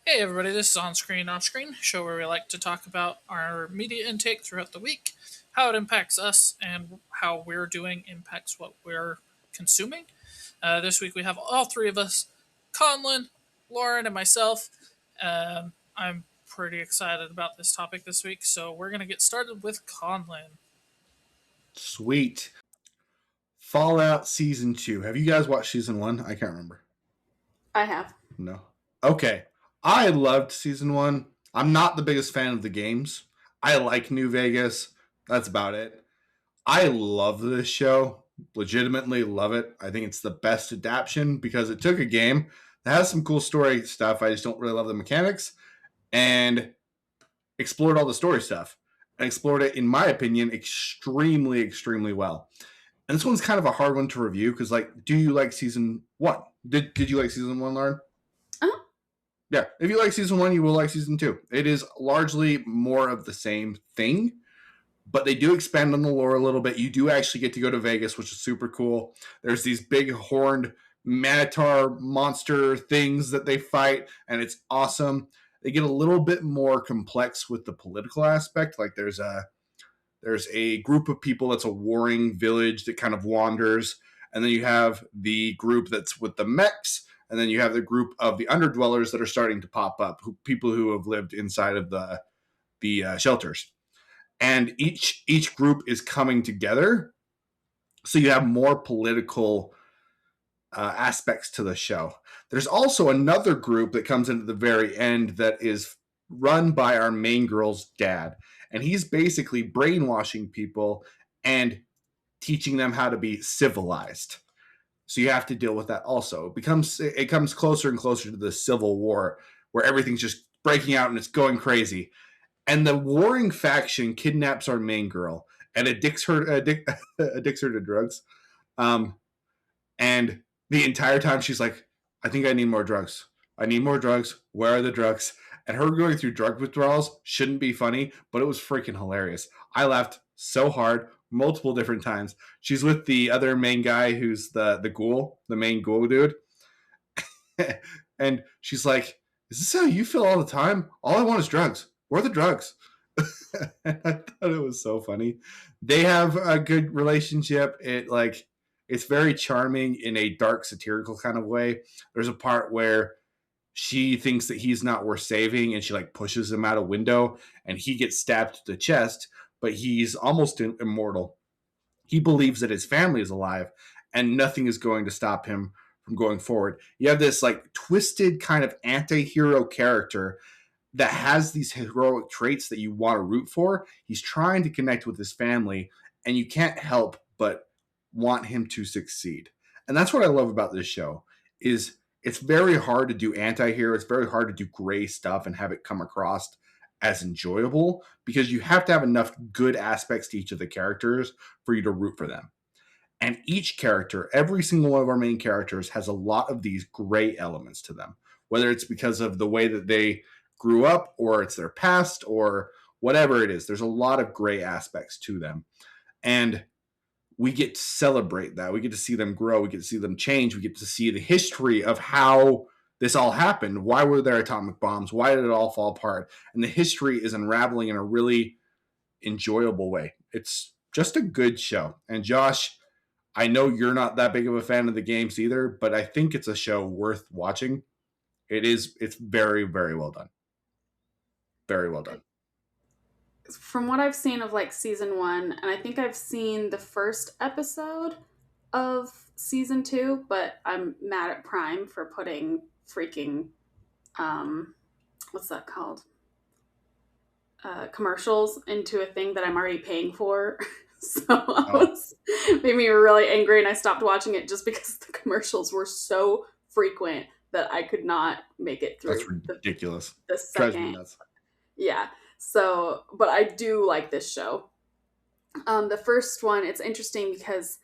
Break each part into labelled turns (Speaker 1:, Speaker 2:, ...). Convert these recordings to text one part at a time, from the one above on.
Speaker 1: Hey everybody, this is On Screen Off Screen, show where we like to talk about our media intake throughout the week, how it impacts us, and how we're doing impacts what we're consuming. This week we have all three of us, Conlon, Lauren, and myself. I'm pretty excited about this topic this week, so we're going to get started with Conlon.
Speaker 2: Sweet. Fallout Season 2. Have you guys watched Season 1? I can't remember.
Speaker 3: I have.
Speaker 2: No. Okay. I loved Season 1. I'm not the biggest fan of the games. I like New Vegas. That's about it. I love this show. Legitimately love it. I think it's the best adaptation because it took a game that has some cool story stuff. I just don't really love the mechanics and explored all the story stuff and explored it, in my opinion, extremely, extremely well. And this one's kind of a hard one to review because, like, do you like season one? Did you like season one, Lauren?
Speaker 3: Uh-huh.
Speaker 2: Yeah, if you like season one, you will like season two. It is largely more of the same thing, but they do expand on the lore a little bit. You do actually get to go to Vegas, which is super cool. There's these big horned Manitar monster things that they fight, and it's awesome. They get a little bit more complex with the political aspect. Like there's a group of people that's a warring village that kind of wanders, and then you have the group that's with the mechs, and then you have the group of the underdwellers that are starting to pop up, people who have lived inside of the shelters, and each group is coming together, so you have more political aspects to the show. There's also another group that comes into the very end that is run by our main girl's dad, and he's basically brainwashing people and teaching them how to be civilized. So you have to deal with that also. It comes closer and closer to the Civil War, where everything's just breaking out and it's going crazy. And the warring faction kidnaps our main girl and addicts her to drugs. Um, and the entire time she's like, I think I need more drugs. I need more drugs. Where are the drugs? And her going through drug withdrawals shouldn't be funny, but it was freaking hilarious. I laughed so hard multiple different times. She's with the other main guy who's the ghoul, the main ghoul dude. And she's like, is this how you feel all the time? All I want is drugs. Where are the drugs? I thought it was so funny. They have a good relationship. It's very charming in a dark satirical kind of way. There's a part where she thinks that he's not worth saving and she like pushes him out a window and he gets stabbed to the chest, but he's almost immortal. He believes that his family is alive and nothing is going to stop him from going forward. You have this like twisted kind of anti-hero character that has these heroic traits that you want to root for. He's trying to connect with his family, and you can't help but want him to succeed. And that's what I love about this show is it's very hard to do anti-hero. It's very hard to do gray stuff and have it come across as enjoyable because you have to have enough good aspects to each of the characters for you to root for them. And each character, every single one of our main characters, has a lot of these gray elements to them, whether it's because of the way that they grew up or it's their past or whatever it is. There's a lot of gray aspects to them. And we get to celebrate that. We get to see them grow. We get to see them change. We get to see the history of how this all happened. Why were there atomic bombs? Why did it all fall apart? And the history is unraveling in a really enjoyable way. It's just a good show. And Josh, I know you're not that big of a fan of the games either, but I think it's a show worth watching. It's very, very well done. Very well done.
Speaker 3: From what I've seen of like season one, and I think I've seen the first episode of season two, but I'm mad at Prime for putting freaking what's that called? Commercials into a thing that I'm already paying for. So made me really angry, and I stopped watching it just because the commercials were so frequent that I could not make it through.
Speaker 2: That's ridiculous.
Speaker 3: The
Speaker 2: Drives me
Speaker 3: second,
Speaker 2: nuts.
Speaker 3: yeah. So, but I do like this show. The first one, it's interesting because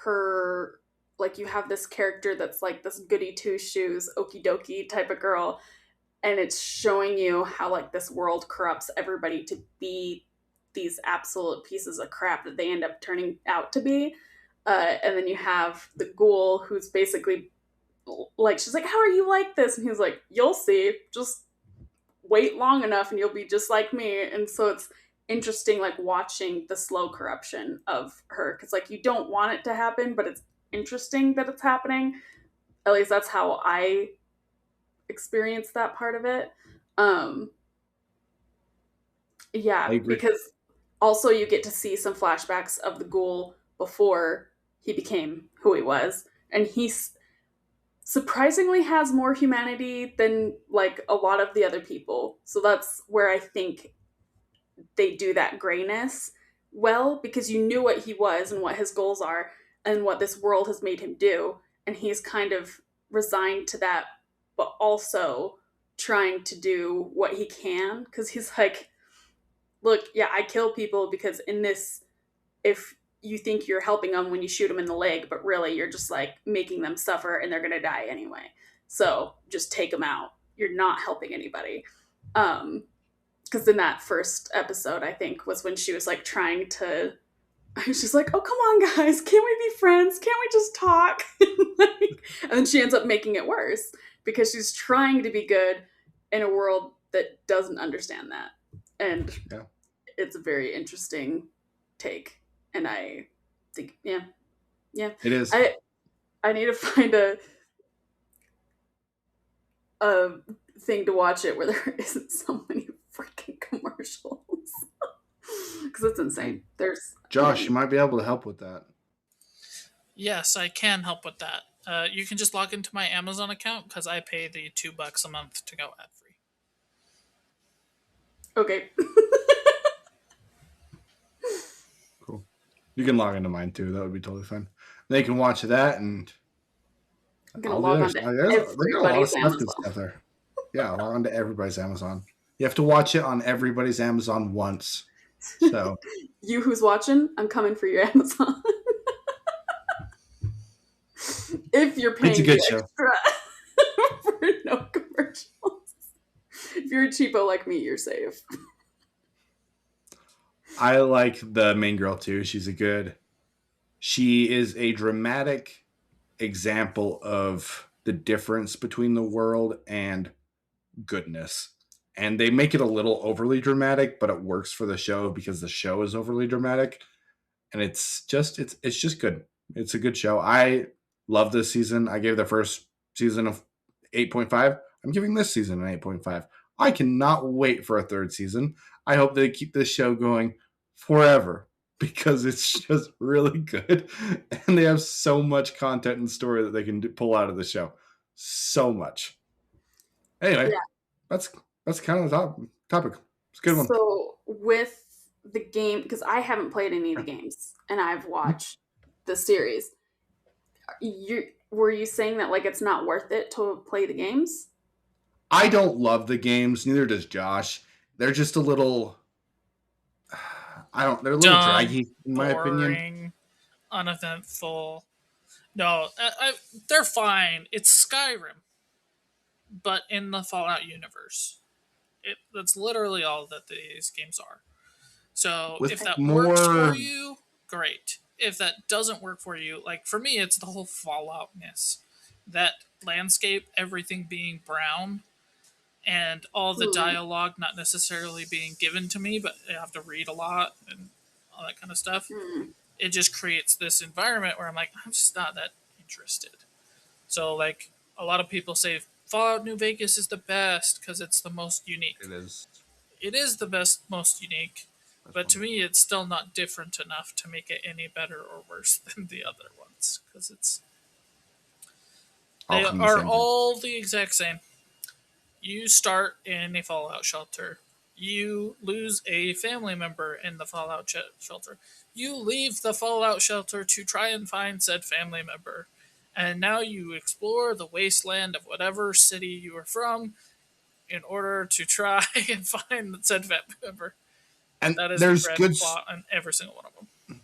Speaker 3: her, like, you have this character that's like this goody two shoes, okie dokie type of girl, and it's showing you how like this world corrupts everybody to be these absolute pieces of crap that they end up turning out to be. And then you have the ghoul who's basically like, she's like, how are you like this? And he's like, you'll see. Just wait long enough and you'll be just like me. And so it's interesting, like watching the slow corruption of her, because like you don't want it to happen, but it's interesting that it's happening. At least that's how I experience that part of it. Um,
Speaker 2: I
Speaker 3: yeah,
Speaker 2: agree.
Speaker 3: because also you get to see some flashbacks of the ghoul before he became who he was, and he's surprisingly has more humanity than like a lot of the other people. So that's where I think they do that grayness well, because you knew what he was and what his goals are and what this world has made him do, and he's kind of resigned to that, but also trying to do what he can, because he's like, look, yeah, I kill people because in this, if you think you're helping them when you shoot them in the leg, but really you're just like making them suffer and they're gonna die anyway. So just take them out. You're not helping anybody. Because in that first episode, I think was when she was like trying to. She's like, "Oh, come on, guys, can't we be friends? Can't we just talk?" And then she ends up making it worse because she's trying to be good in a world that doesn't understand that, and
Speaker 2: Yeah,
Speaker 3: it's a very interesting take. And I think, yeah, yeah,
Speaker 2: it is.
Speaker 3: I I need to find a thing to watch it where there isn't so many freaking commercials, because it's
Speaker 2: Hey,
Speaker 3: insane. There's
Speaker 2: Josh,
Speaker 3: many.
Speaker 2: you might be able to help with that.
Speaker 1: Yes, I can help with that. You can just log into my Amazon account because I pay the $2 a month to go ad free.
Speaker 3: Okay.
Speaker 2: Cool. You can log into mine too. That would be totally fine. They can watch that and
Speaker 3: I'm gonna
Speaker 2: all the
Speaker 3: log
Speaker 2: other
Speaker 3: on to
Speaker 2: stuff. They got a lot of
Speaker 3: everybody's
Speaker 2: stuff good
Speaker 3: Amazon.
Speaker 2: stuff there. Yeah, log on to everybody's Amazon. You have to watch it on everybody's Amazon once. So
Speaker 3: You who's watching, I'm coming for your Amazon. If you're
Speaker 2: it's a
Speaker 3: paying the
Speaker 2: good show.
Speaker 3: extra for no commercials. If you're a cheapo like me, you're safe.
Speaker 2: I like the main girl too. She is a dramatic example of the difference between the world and goodness. And they make it a little overly dramatic, but it works for the show because the show is overly dramatic. And it's just good. It's a good show. I love this season. I gave the first season of 8.5. I'm giving this season an 8.5. I cannot wait for a third season. I hope they keep this show going forever because it's just really good and they have so much content and story that they can pull out of the show. So much. Anyway,
Speaker 3: Yeah.
Speaker 2: that's that's kind of the topic. It's a good one.
Speaker 3: So with the game, because I haven't played any of the games and I've watched the series, you were you saying that like it's not worth it to play the games?
Speaker 2: I don't love the games, neither does Josh. They're just a little they're a little
Speaker 1: Dumb,
Speaker 2: draggy in my opinion.
Speaker 1: boring, uneventful. No, they're fine. It's Skyrim, but in the Fallout universe. That's literally all that these games are. So if
Speaker 2: With
Speaker 1: that works for
Speaker 2: more
Speaker 1: you, great. If that doesn't work for you, like for me, it's the whole Falloutness. That landscape, everything being brown, and all the
Speaker 3: Hmm.
Speaker 1: dialogue not necessarily being given to me, but I have to read a lot and all that kind of stuff.
Speaker 3: Hmm.
Speaker 1: It just creates this environment where I'm like, I'm just not that interested. So, like, a lot of people say Fallout New Vegas is the best because it's the most unique.
Speaker 2: it is
Speaker 1: It is the best, most unique,
Speaker 2: this
Speaker 1: but
Speaker 2: one.
Speaker 1: to me, it's still not different enough to make it any better or worse than the other ones because
Speaker 2: All
Speaker 1: they
Speaker 2: from the
Speaker 1: are
Speaker 2: same group.
Speaker 1: all the exact same. You start in a fallout shelter. You lose a family member in the shelter. You leave the fallout shelter to try and find said family member. And now you explore the wasteland of whatever city you are from in order to try and find said family member.
Speaker 2: And
Speaker 1: That is the
Speaker 2: there's
Speaker 1: grand
Speaker 2: good
Speaker 1: plot in every single one of them.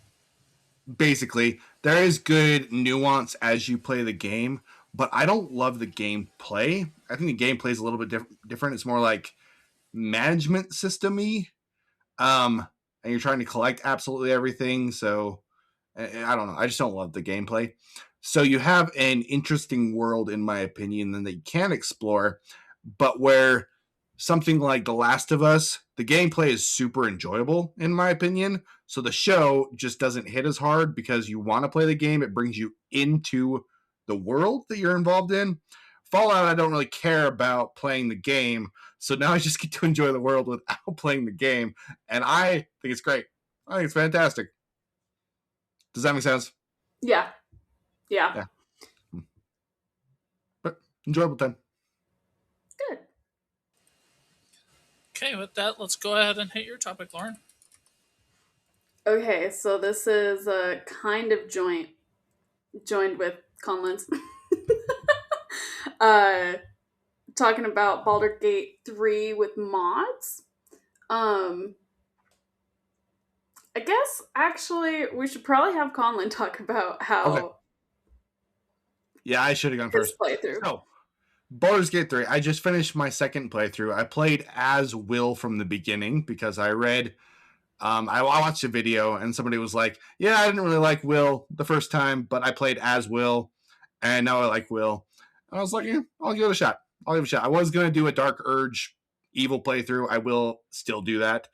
Speaker 2: basically there is good nuance as you play the game, but I don't love the gameplay. I think the gameplay is a little bit different. It's more like management system-y. And you're trying to collect absolutely everything. So I don't know. I just don't love the gameplay. So you have an interesting world, in my opinion, that you can explore, but where something like The Last of Us, the gameplay is super enjoyable, in my opinion. So the show just doesn't hit as hard because you want to play the game. It brings you into the world that you're involved in. Fallout, I don't really care about playing the game. So now I just get to enjoy the world without playing the game. And I think it's great. I think it's fantastic. Does that make sense?
Speaker 3: Yeah. Yeah.
Speaker 2: Yeah. But enjoyable time.
Speaker 3: Good.
Speaker 1: Okay, with that, let's go ahead and hit your topic, Lauren.
Speaker 3: Okay, so this is a kind of joined with Conlins. uh talking about Baldur's Gate 3 with mods. Um I guess actually we should probably have Conlin talk about
Speaker 2: Okay.
Speaker 3: how
Speaker 2: Yeah, I should have gone
Speaker 3: his
Speaker 2: first.
Speaker 3: playthrough.
Speaker 2: So, Baldur's Gate 3, I just finished my second playthrough. I played as Will from the beginning because I read, I watched a video and somebody was like, yeah, I didn't really like Will the first time, but I played as Will and now I like Will. And I was like, yeah, I'll give it a shot. I'll give it a shot. I was going to do a Dark Urge evil playthrough. I will still do that.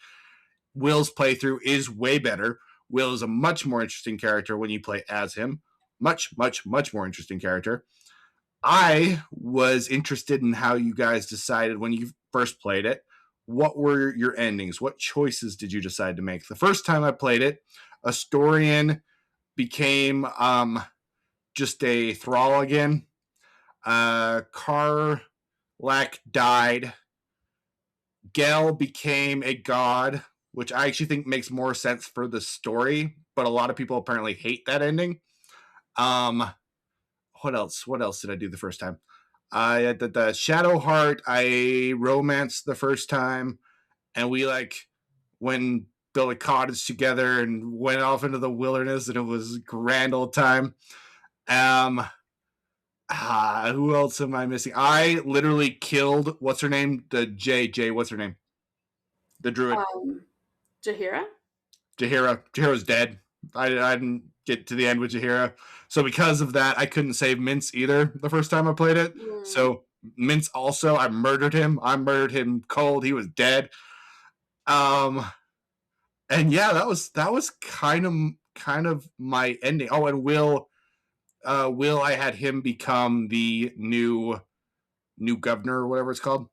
Speaker 2: Will's playthrough is way better. Will is a much more interesting character when you play as him. Much, much, much more interesting character. I was interested in how you guys decided when you first played it. What were your endings? What choices did you decide to make? The first time I played it, Astorian became just a thrall again. Karlach died. Gel became a god, which I actually think makes more sense for the story, but a lot of people apparently hate that ending. What else? What else did I do the first time? I had the Shadow Heart. I romanced the first time, and we when built a cottage together and went off into the wilderness, and it was a grand old time. Who else am I missing? I literally killed what's her name? The J. What's her name? The druid.
Speaker 3: Jahira?
Speaker 2: Jahira. Jahira's dead. I didn't get to the end with Jahira. So because of that, I couldn't save Mince either the first time I played it. So Mince also, I murdered him. I murdered him cold. He was dead. And yeah, that was kind of my ending. Oh, and Will, I had him become the new governor or whatever it's called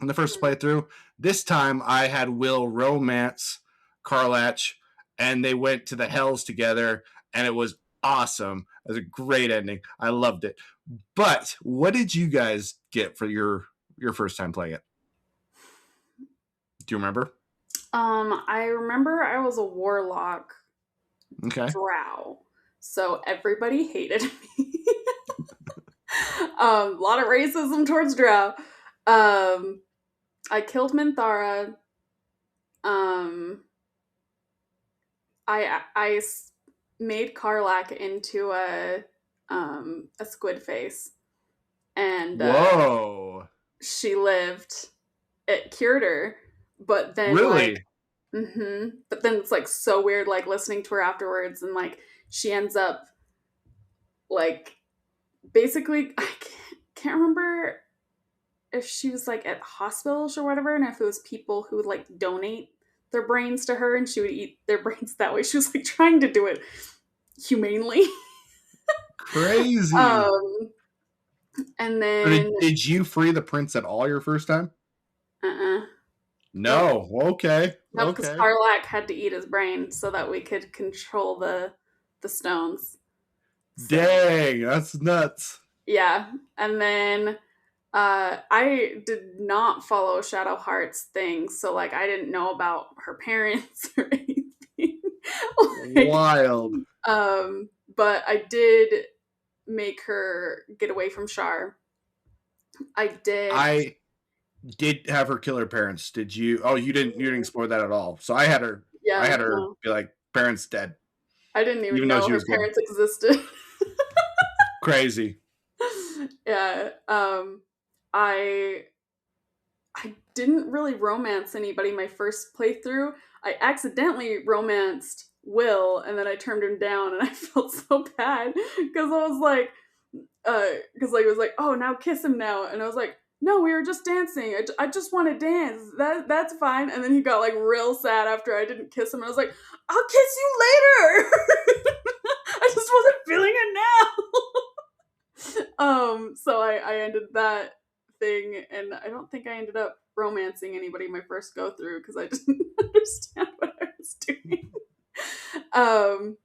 Speaker 2: in the first playthrough. This time I had Will romance Karlach, and they went to the Hells together, and it was awesome. It was a great ending. I loved it. But what did you guys get for your first time playing it? Do you remember?
Speaker 3: I remember I was a warlock
Speaker 2: Okay.
Speaker 3: drow, so everybody hated me. A lot of racism towards drow. I killed Minthara. I made Karlach into a squid face, and
Speaker 2: Whoa.
Speaker 3: she lived. It cured her, but then
Speaker 2: Really?
Speaker 3: but then it's like so weird, like listening to her afterwards, and like she ends up like basically I can't remember if she was like at hospitals or whatever, and if it was people who would like donate their brains to her and she would eat their brains that way. She was like trying to do it humanely.
Speaker 2: Crazy.
Speaker 3: And then
Speaker 2: did you free the prince at all your first time? No. Nope. Okay.
Speaker 3: No, because Karlach had to eat his brain so that we could control the stones.
Speaker 2: So, dang, that's nuts.
Speaker 3: Yeah. And then I did not follow Shadow Heart's thing, so like I didn't know about her parents or anything.
Speaker 2: Wild.
Speaker 3: But I did make her get away from Shar. I did
Speaker 2: have her kill her parents. Did you? Oh, you didn't explore that at all. So I had her. Yeah, I had her be like, parents dead.
Speaker 3: I didn't even know her parents existed.
Speaker 2: Crazy.
Speaker 3: Yeah. I didn't really romance anybody my first playthrough. I accidentally romanced Will, and then I turned him down, and I felt so bad because I was like, because like it was like, oh, now kiss him now, and I was like, no, we were just dancing. I just want to dance. That's fine. And then he got like real sad after I didn't kiss him. I was like, I'll kiss you later. I just wasn't feeling it now. So I ended that thing, and I don't think I ended up romancing anybody my first go through because I didn't understand what I was doing. Um,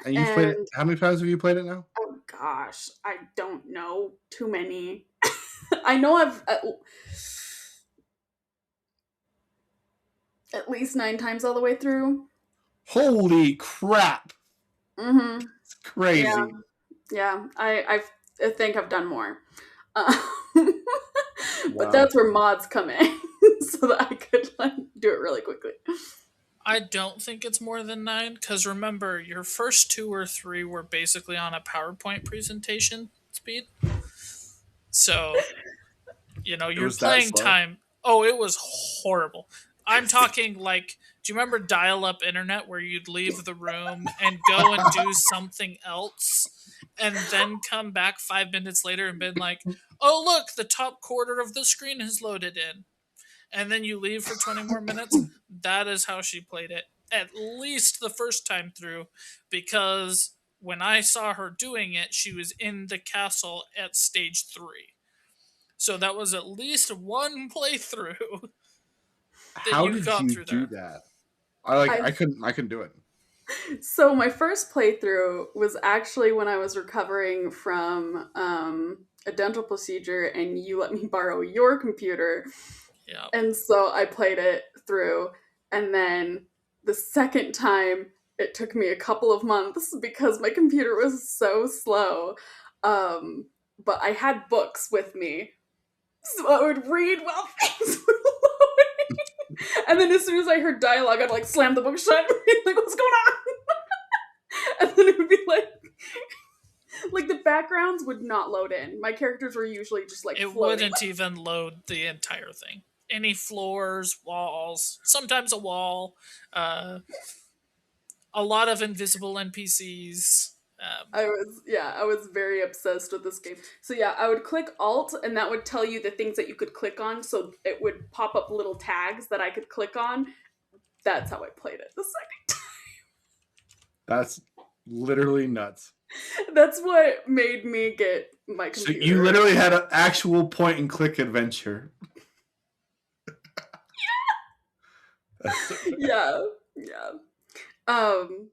Speaker 2: And you've played it.
Speaker 3: and
Speaker 2: How many times have you played it now?
Speaker 3: oh gosh, I don't know too many. I know I've at least 9 times all the way through.
Speaker 2: Holy crap!
Speaker 3: Mm-hmm.
Speaker 2: It's
Speaker 3: Yeah,
Speaker 2: crazy.
Speaker 3: yeah. I think I've done more. But
Speaker 2: Wow.
Speaker 3: that's where mods come in, so that I could like do it really quickly.
Speaker 1: I don't think it's more than 9 because remember, your first 2 or 3 were basically on a PowerPoint presentation speed. So,
Speaker 2: It
Speaker 1: your
Speaker 2: was that
Speaker 1: playing
Speaker 2: slow.
Speaker 1: time. Oh, it was horrible. I'm talking like, do you remember dial up internet where you'd leave the room and go and do something else and then come back 5 minutes later and been like, oh, look, the top quarter of the screen has loaded in. And then you leave for 20 more minutes? That is how she played it, at least the first time through, because when I saw her doing it, she was in the castle at stage 3. So that was at least one playthrough that
Speaker 2: How
Speaker 1: you
Speaker 2: did
Speaker 1: got
Speaker 2: you
Speaker 1: through
Speaker 2: do
Speaker 1: there.
Speaker 2: that? I like.
Speaker 3: I
Speaker 2: I couldn't do it.
Speaker 3: So my first playthrough was actually when I was recovering from a dental procedure, and you let me borrow your computer,
Speaker 1: Yeah.
Speaker 3: and so I played it through. And then the second time, it took me a couple of months because my computer was so slow. Um, but I had books with me, so I would read while things were loading. And then as soon as I heard dialogue, I'd like slam the book shut and be like, "What's going on?" And then it would be like the backgrounds would not load in. My characters were usually just like
Speaker 1: It
Speaker 3: floating.
Speaker 1: wouldn't even load the entire thing. Any floors, walls, sometimes a wall, uh, a lot of invisible NPCs.
Speaker 3: I was very obsessed with this game. So yeah, I would click Alt, and that would tell you the things that you could click on. So it would pop up little tags that I could click on. That's how I played it the second.
Speaker 2: That's literally nuts.
Speaker 3: That's what made me get my
Speaker 2: So you
Speaker 3: computer.
Speaker 2: literally had an actual point and click adventure. That's
Speaker 3: Yeah, yeah. Um,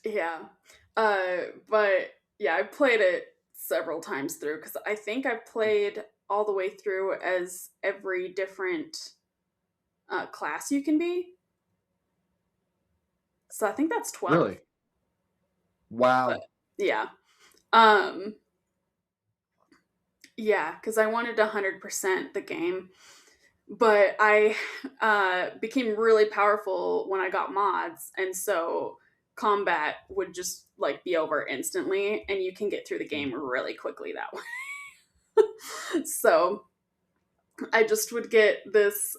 Speaker 3: Yeah. But yeah, I played it several times through because I think I played all the way through as every different class you can be. So I think that's 12.
Speaker 2: really
Speaker 3: But
Speaker 2: wow.
Speaker 3: yeah. Um, yeah, because I wanted to 100% the game. But I became really powerful when I got mods. And so combat would just like be over instantly, and you can get through the game really quickly that way. So I just would get this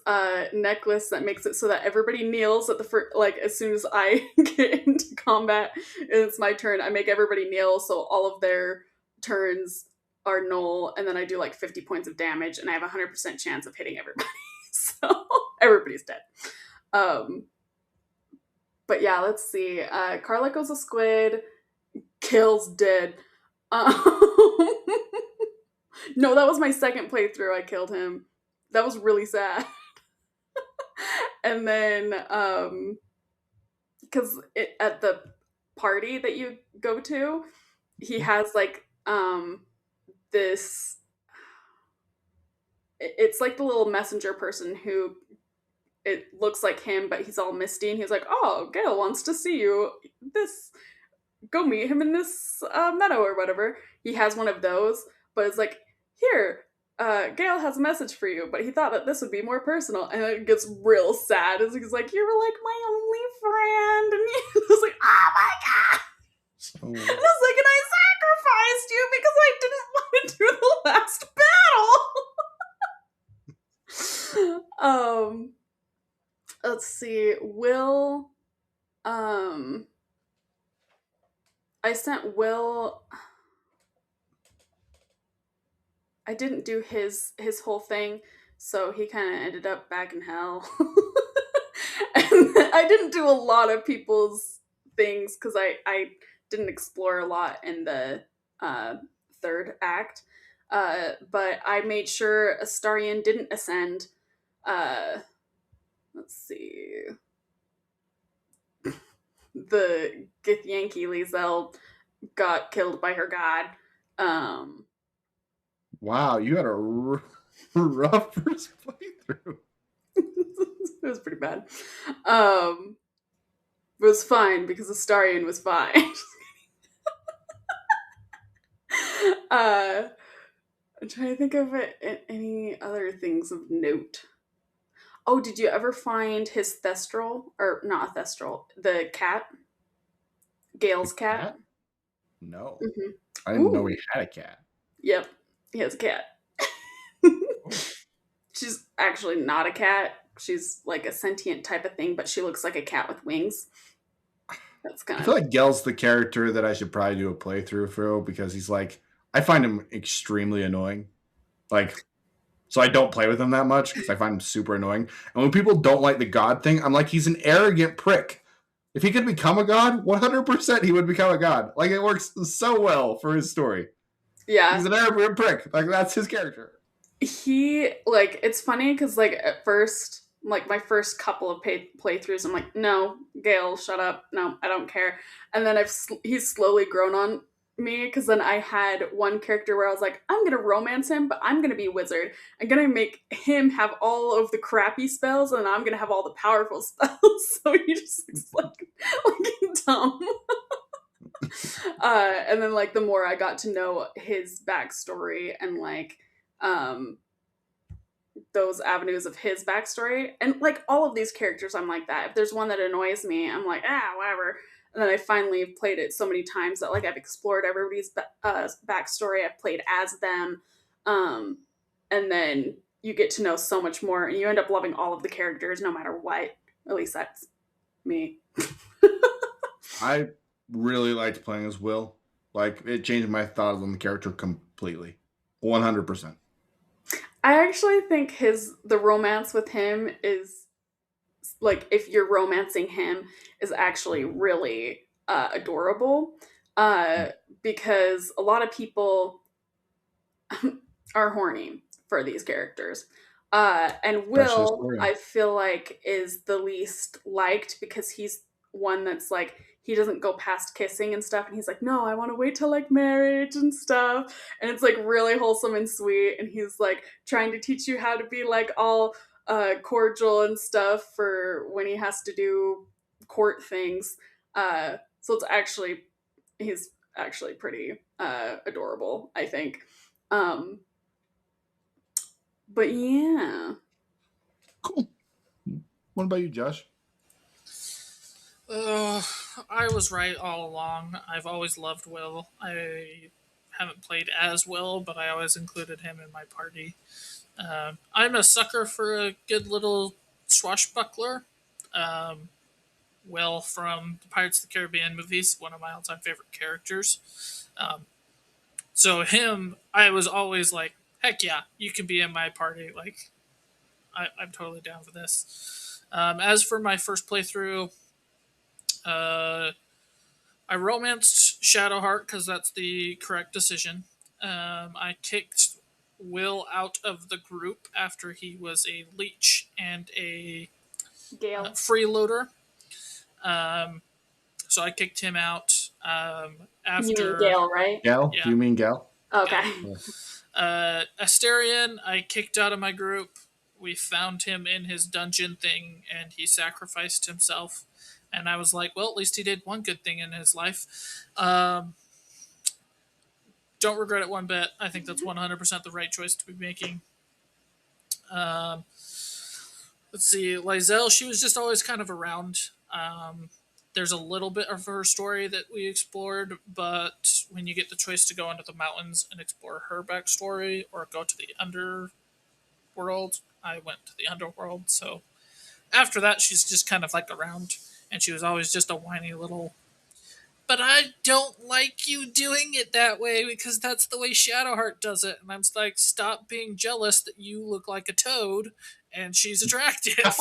Speaker 3: necklace that makes it so that everybody kneels at the first, like as soon as I get into combat, and it's my turn. I make everybody kneel, so all of their turns are null, and then I do like 50 points of damage, and I have a 100% chance of hitting everybody. So everybody's dead. Um, but yeah, let's see. Carlico's a squid. Kills dead. Um, no, that was my second playthrough. I killed him. That was really sad. And then because at the party that you go to, he has like this, it's like the little messenger person who, it looks like him, but he's all misty, and he's like, oh, Gail wants to see you, this, go meet him in this meadow or whatever. He has one of those, but it's like, here, Gail has a message for you, but he thought that this would be more personal, and it gets real sad as he's like, you're like my only friend, and he was like, oh my god.
Speaker 2: Oh.
Speaker 3: And I was like, and I sacrificed you because I didn't want to do the last battle. Let's see, Will, I sent Will, I didn't do his whole thing, so he kind of ended up back in hell. And I didn't do a lot of people's things because I didn't explore a lot in the uh, third act. But I made sure Astarion didn't ascend. Uh, let's see. The Githyanki Lizel got killed by her god. Um,
Speaker 2: Wow, you had a rough first playthrough.
Speaker 3: it was pretty bad. Um, it was fine because Astarion was fine. uh, I'm trying to think of any other things of note. Oh, did you ever find his Thestral? Or not a Thestral, the cat?
Speaker 2: The
Speaker 3: Gale's cat?
Speaker 2: cat? No. I
Speaker 3: Mm-hmm.
Speaker 2: didn't know
Speaker 3: Ooh.
Speaker 2: he had a cat.
Speaker 3: Yep. He has a cat.
Speaker 2: Oh.
Speaker 3: She's actually not a cat. She's like a sentient type of thing, but she looks like a cat with wings. That's
Speaker 2: I
Speaker 3: kind
Speaker 2: feel
Speaker 3: of.
Speaker 2: like Gel's the character that I should probably do a playthrough for because he's like, I find him extremely annoying. Like, so I don't play with him that much because I find him super annoying. And when people don't like the god thing, I'm like, he's an arrogant prick. If he could become a god, 100% he would become a god. Like, it works so well for his story. He's
Speaker 3: Yeah.
Speaker 2: an arrogant prick. Like, that's his character.
Speaker 3: He, like, it's funny because, like, at first, like, my first couple of playthroughs, I'm like, no, Gale, shut up. No, I don't care. And then he's slowly grown on me because then I had one character where I was like, I'm gonna romance him, but I'm gonna be a wizard. I'm gonna make him have all of the crappy spells, and I'm gonna have all the powerful spells. So he just looks like dumb. And then like the more I got to know his backstory and like um those avenues of his backstory, and like all of these characters, I'm like that. If there's one that annoys me, I'm like, whatever. And then I finally played it so many times that like I've explored everybody's backstory. I've played as them, um, and then you get to know so much more, and you end up loving all of the characters no matter what. At least that's me.
Speaker 2: I really liked playing as Will. Like, it changed my thoughts on the character completely. 100%.
Speaker 3: I actually think the romance with him is like if you're romancing him is actually really adorable because a lot of people are horny for these characters. And
Speaker 2: Especially
Speaker 3: Will,
Speaker 2: Astoria.
Speaker 3: I feel like, is the least liked because he's one that's like, he doesn't go past kissing and stuff. And he's like, no, I want to wait till like marriage and stuff. And it's like really wholesome and sweet. And he's like trying to teach you how to be like all cordial and stuff for when he has to do court things. So he's actually pretty adorable, I think. Um, but yeah.
Speaker 2: Cool. What about you, Josh?
Speaker 1: Uh, I was right all along. I've always loved Will. I haven't played as Will, but I always included him in my party. I'm a sucker for a good little swashbuckler. Um, Will from the Pirates of the Caribbean movies, one of my all-time favorite characters. Um, so him, I was always like, heck yeah, you can be in my party. Like, I'm totally down for this. As for my first playthrough, uh, I romanced Shadowheart because that's the correct decision. I kicked Will out of the group after he was a leech and a
Speaker 3: Gail.
Speaker 1: freeloader. Um, so I kicked him out
Speaker 3: You mean
Speaker 1: after,
Speaker 3: Gail, right?
Speaker 2: Gal? Do
Speaker 1: yeah,
Speaker 2: you mean Gal?
Speaker 1: Gal.
Speaker 3: Okay.
Speaker 2: Yeah.
Speaker 1: Asterion, I kicked out of my group. We found him in his dungeon thing and he sacrificed himself. And I was like, well, at least he did one good thing in his life. Don't regret it one bit. I think that's 100% the right choice to be making. Um, let's see. Lizelle, she was just always kind of around. There's a little bit of her story that we explored, but when you get the choice to go into the mountains and explore her backstory or go to the underworld, I went to the underworld. So after that, she's just kind of like around, and she was always just a whiny little but I don't like you doing it that way because that's the way Shadowheart does it. And I'm like, stop being jealous that you look like a toad and she's attractive.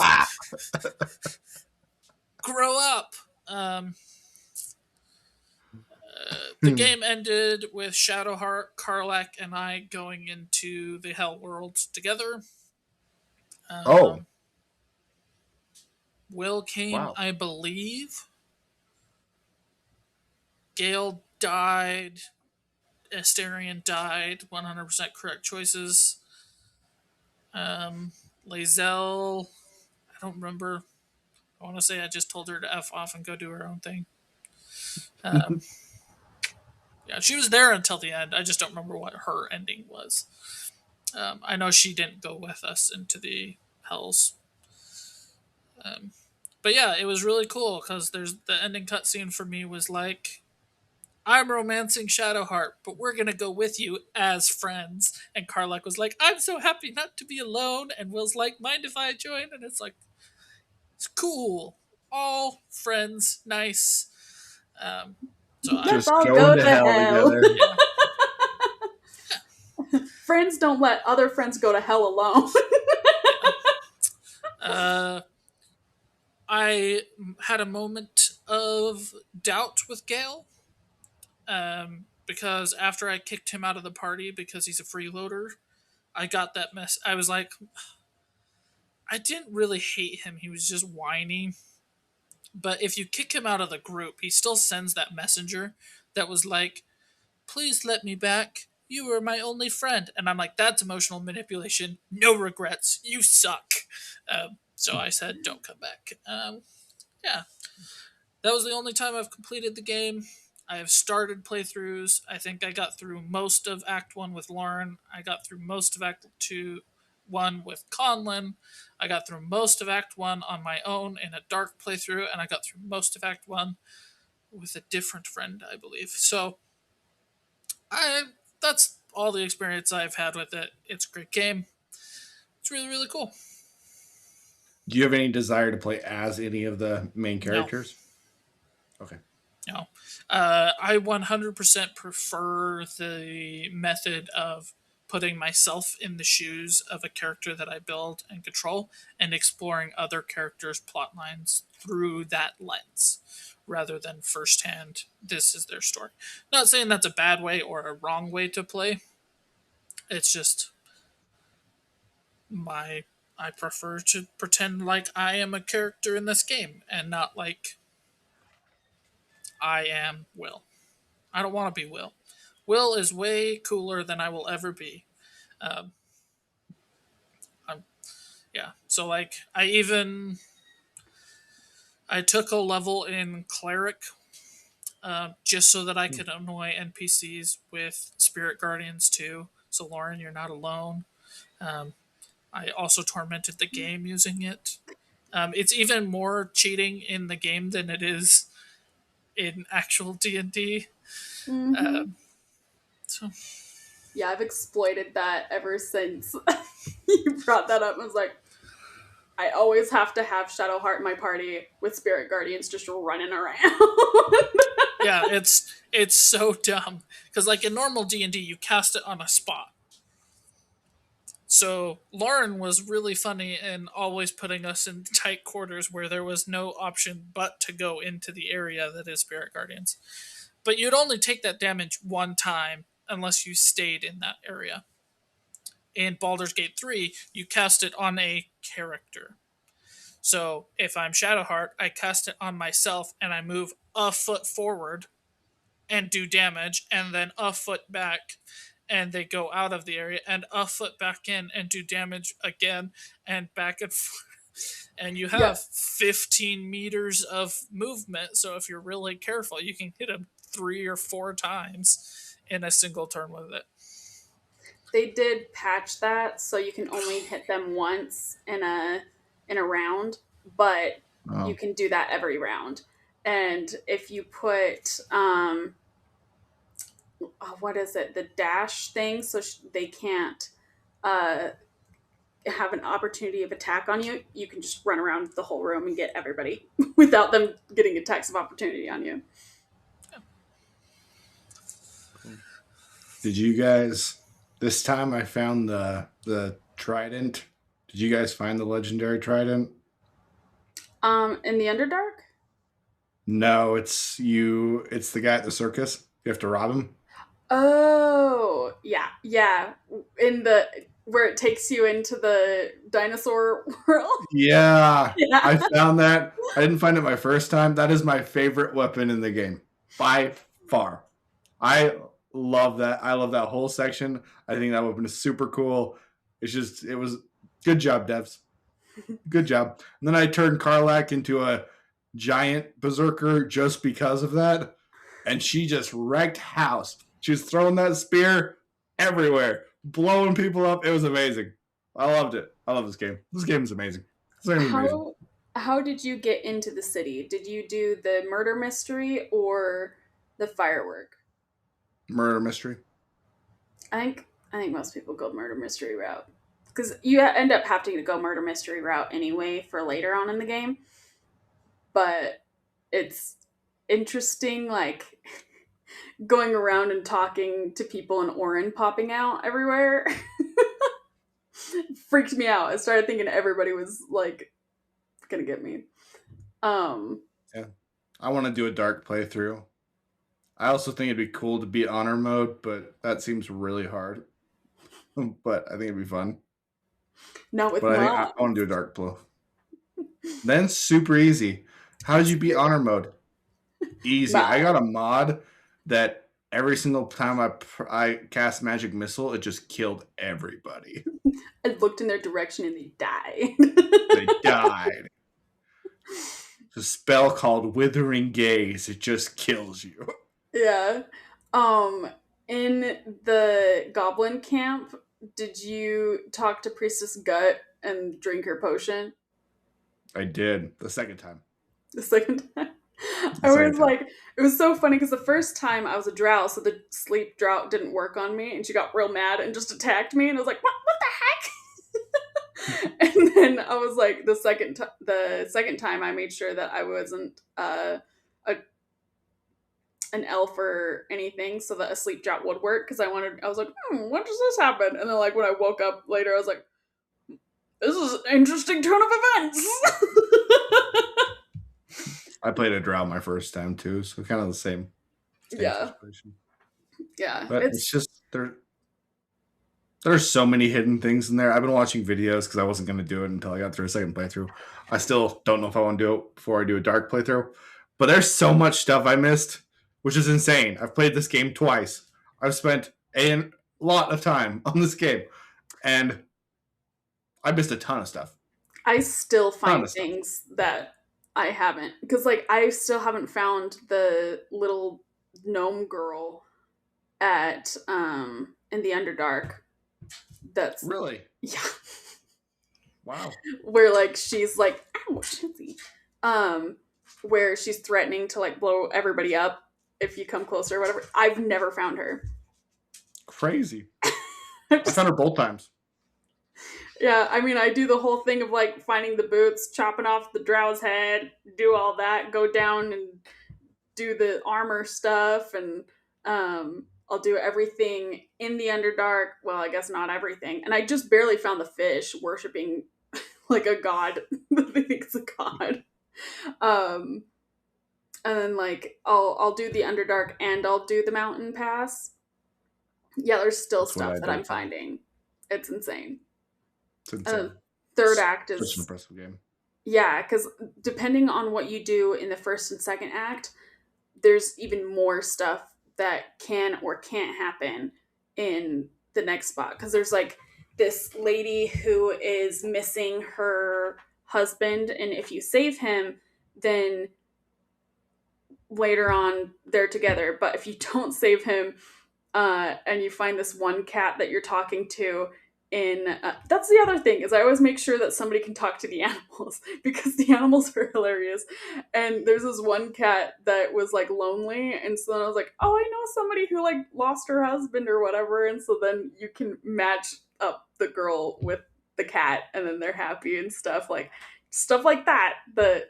Speaker 1: Grow up. Um, the game ended with Shadowheart, Karlach, and I going into the Hell World together.
Speaker 2: Oh,
Speaker 1: Um, Will came,
Speaker 2: wow.
Speaker 1: I believe. Gale died. Asterion died. 100% correct choices. Lazelle, I don't remember. I want to say I just told her to F off and go do her own thing. Um, yeah, she was there until the end. I just don't remember what her ending was. I know she didn't go with us into the Hells. Um, but yeah, it was really cool because there's the ending cutscene for me was like, I'm romancing Shadowheart, but we're gonna go with you as friends. And Karlach was like, I'm so happy not to be alone. And Will's like, mind if I join? And it's like, it's cool. All friends, nice. Um, so I,
Speaker 3: Let's
Speaker 2: Just
Speaker 3: all
Speaker 2: going
Speaker 3: go
Speaker 2: to
Speaker 3: to
Speaker 2: hell
Speaker 3: hell.
Speaker 2: together.
Speaker 1: yeah,
Speaker 3: Friends don't let other friends go to hell alone.
Speaker 1: yeah. Uh, I had a moment of doubt with Gale because after I kicked him out of the party because he's a freeloader, I got that mess. I was like, I didn't really hate him. He was just whiny. But if you kick him out of the group, he still sends that messenger that was like, please let me back. You were my only friend. And I'm like, that's emotional manipulation. No regrets. You suck. So I said, don't come back. Yeah, that was the only time I've completed the game. I have started playthroughs. I think I got through most of Act 1 with Lauren. I got through most of Act 2 1 with Conlon. I got through most of Act 1 on my own in a dark playthrough, and I got through most of Act 1 with a different friend, I believe. So I that's all the experience I've had with it. It's a great game. It's really, really cool.
Speaker 2: Do you have any desire to play as any of the main
Speaker 1: No,
Speaker 2: characters? Okay.
Speaker 1: no. I 100% prefer the method of putting myself in the shoes of a character that I build and control and exploring other characters' plot lines through that lens rather than firsthand, this is their story. Not saying that's a bad way or a wrong way to play. It's just my I prefer to pretend like I am a character in this game and not like I am Will. I don't want to be Will. Will is way cooler than I will ever be. Um, I'm, yeah. So like I took a level in cleric just so that I could annoy NPCs with spirit guardians too. So Lauren, you're not alone. Um, I also tormented the game using it. It's even more cheating in the game than it is in actual D&D.
Speaker 3: Mm-hmm.
Speaker 1: Um, so
Speaker 3: Yeah, I've exploited that ever since you brought that up. I was like, I always have to have Shadowheart in my party with Spirit Guardians just running around.
Speaker 1: yeah, it's so dumb because like in normal D&D you cast it on a spot. So Lauren was really funny in always putting us in tight quarters where there was no option but to go into the area that is Spirit Guardians. But you'd only take that damage one time unless you stayed in that area. In Baldur's Gate 3, you cast it on a character. So if I'm Shadowheart, I cast it on myself and I move a foot forward and do damage, and then a foot back, and they go out of the area, and a foot back in and do damage again, and back and forth. And you have
Speaker 3: Yep.
Speaker 1: 15 meters of movement, so if you're really careful, you can hit them 3 or 4 times in a single turn with it.
Speaker 3: They did patch that so you can only hit them once in a round, but you
Speaker 2: Oh.
Speaker 3: can do that every round. And if you put what is it, the dash thing, so they can't uh, have an opportunity of attack on you, you can just run around the whole room and get everybody without them getting attacks of opportunity on you.
Speaker 2: Did you guys? This time I found the trident. Did you guys find the legendary trident?
Speaker 3: In the Underdark?
Speaker 2: No, it's you. It's the guy at the circus. You have to rob him.
Speaker 3: Oh, yeah, yeah. In the where it takes you into the dinosaur world.
Speaker 2: Yeah,
Speaker 3: Yeah.
Speaker 2: I found that. I didn't find it my first time. That is my favorite weapon in the game by far. I love that. I love that whole section. I think that weapon is super cool. It's just, it was good job, devs. Good job. And then I turned Karlak into a giant berserker just because of that. And she just wrecked house. She was throwing that spear everywhere, blowing people up. It was amazing. I loved it. I love this game. This game is amazing. This game is amazing.
Speaker 3: How did you get into the city? Did you do the murder mystery or the firework?
Speaker 2: Murder mystery.
Speaker 3: I think most people go murder mystery route because you end up having to go murder mystery route anyway for later on in the game. But it's interesting, like going around and talking to people and Orin popping out everywhere. Freaked me out. I started thinking everybody was like gonna get me. Um,
Speaker 2: Yeah. I want to do a dark playthrough. I also think it'd be cool to beat honor mode, but that seems really hard. But I think it'd be fun.
Speaker 3: not with
Speaker 2: But I think I want to
Speaker 3: mods.
Speaker 2: do a dark blow. Then super easy. How did you beat honor mode? Easy. I got a mod that every single time I cast magic missile, it just killed everybody.
Speaker 3: I looked in their direction and they died.
Speaker 2: They died. It's a spell called Withering Gaze. It just kills you.
Speaker 3: Yeah. Um, in the goblin camp, did you talk to Priestess Gut and drink her potion
Speaker 2: I did the second time.
Speaker 3: the second time?
Speaker 2: The
Speaker 3: I
Speaker 2: second
Speaker 3: was
Speaker 2: time.
Speaker 3: like, it was so funny because the first time I was a drow, so the sleep drought didn't work on me, and she got real mad and just attacked me, and I was like, what the heck? And then I was like, the second time I made sure that I wasn't a an elf or anything so that a sleep drought would work because I was like, when does this happen? And then like when I woke up later, I was like, this is an interesting turn of events.
Speaker 2: I played a drow my first time too, so kind of the same
Speaker 3: Yeah,
Speaker 2: situation.
Speaker 3: yeah.
Speaker 2: But it's
Speaker 3: It's
Speaker 2: just there's so many hidden things in there. I've been watching videos because I wasn't going to do it until I got through a second playthrough. I still don't know if I want to do it before I do a dark playthrough. But there's so much stuff I missed, which is insane. I've played this game twice. I've spent a lot of time on this game, and I missed a ton of stuff.
Speaker 3: I still
Speaker 2: Ton
Speaker 3: find
Speaker 2: of stuff.
Speaker 3: things that I haven't because like I still haven't found the little gnome girl at in the Underdark. That's
Speaker 2: Really?
Speaker 3: yeah.
Speaker 2: Wow.
Speaker 3: Where like she's like ow shitsy. um where she's threatening to like blow everybody up if you come closer or whatever. I've never found her.
Speaker 2: Crazy. I
Speaker 3: Just,
Speaker 2: found her both times.
Speaker 3: yeah, I mean I do the whole thing of like finding the boots, chopping off the drow's head, do all that, go down and do the armor stuff, and I'll do everything in the Underdark. Well, I guess not everything. And I just barely found the fish worshiping like a god that they think is a god. Um, and then like I'll do the Underdark and I'll do the Mountain Pass. Yeah, there's still
Speaker 2: That's what
Speaker 3: stuff
Speaker 2: I
Speaker 3: that
Speaker 2: did
Speaker 3: I'm
Speaker 2: too.
Speaker 3: finding. It's insane.
Speaker 2: It's
Speaker 3: Uh,
Speaker 2: insane.
Speaker 3: third act
Speaker 2: Such an
Speaker 3: is
Speaker 2: impressive game.
Speaker 3: yeah, because depending on what you do in the first and second act, there's even more stuff that can or can't happen in the next spot. Because there's like this lady who is missing her husband, and if you save him, then later on they're together. But if you don't save him, and you find this one cat that you're talking to in that's the other thing is I always make sure that somebody can talk to the animals because the animals are hilarious. And there's this one cat that was like lonely, and so then I was like, oh, I know somebody who like lost her husband or whatever, and so then you can match up the girl with the cat and then they're happy and stuff like that, the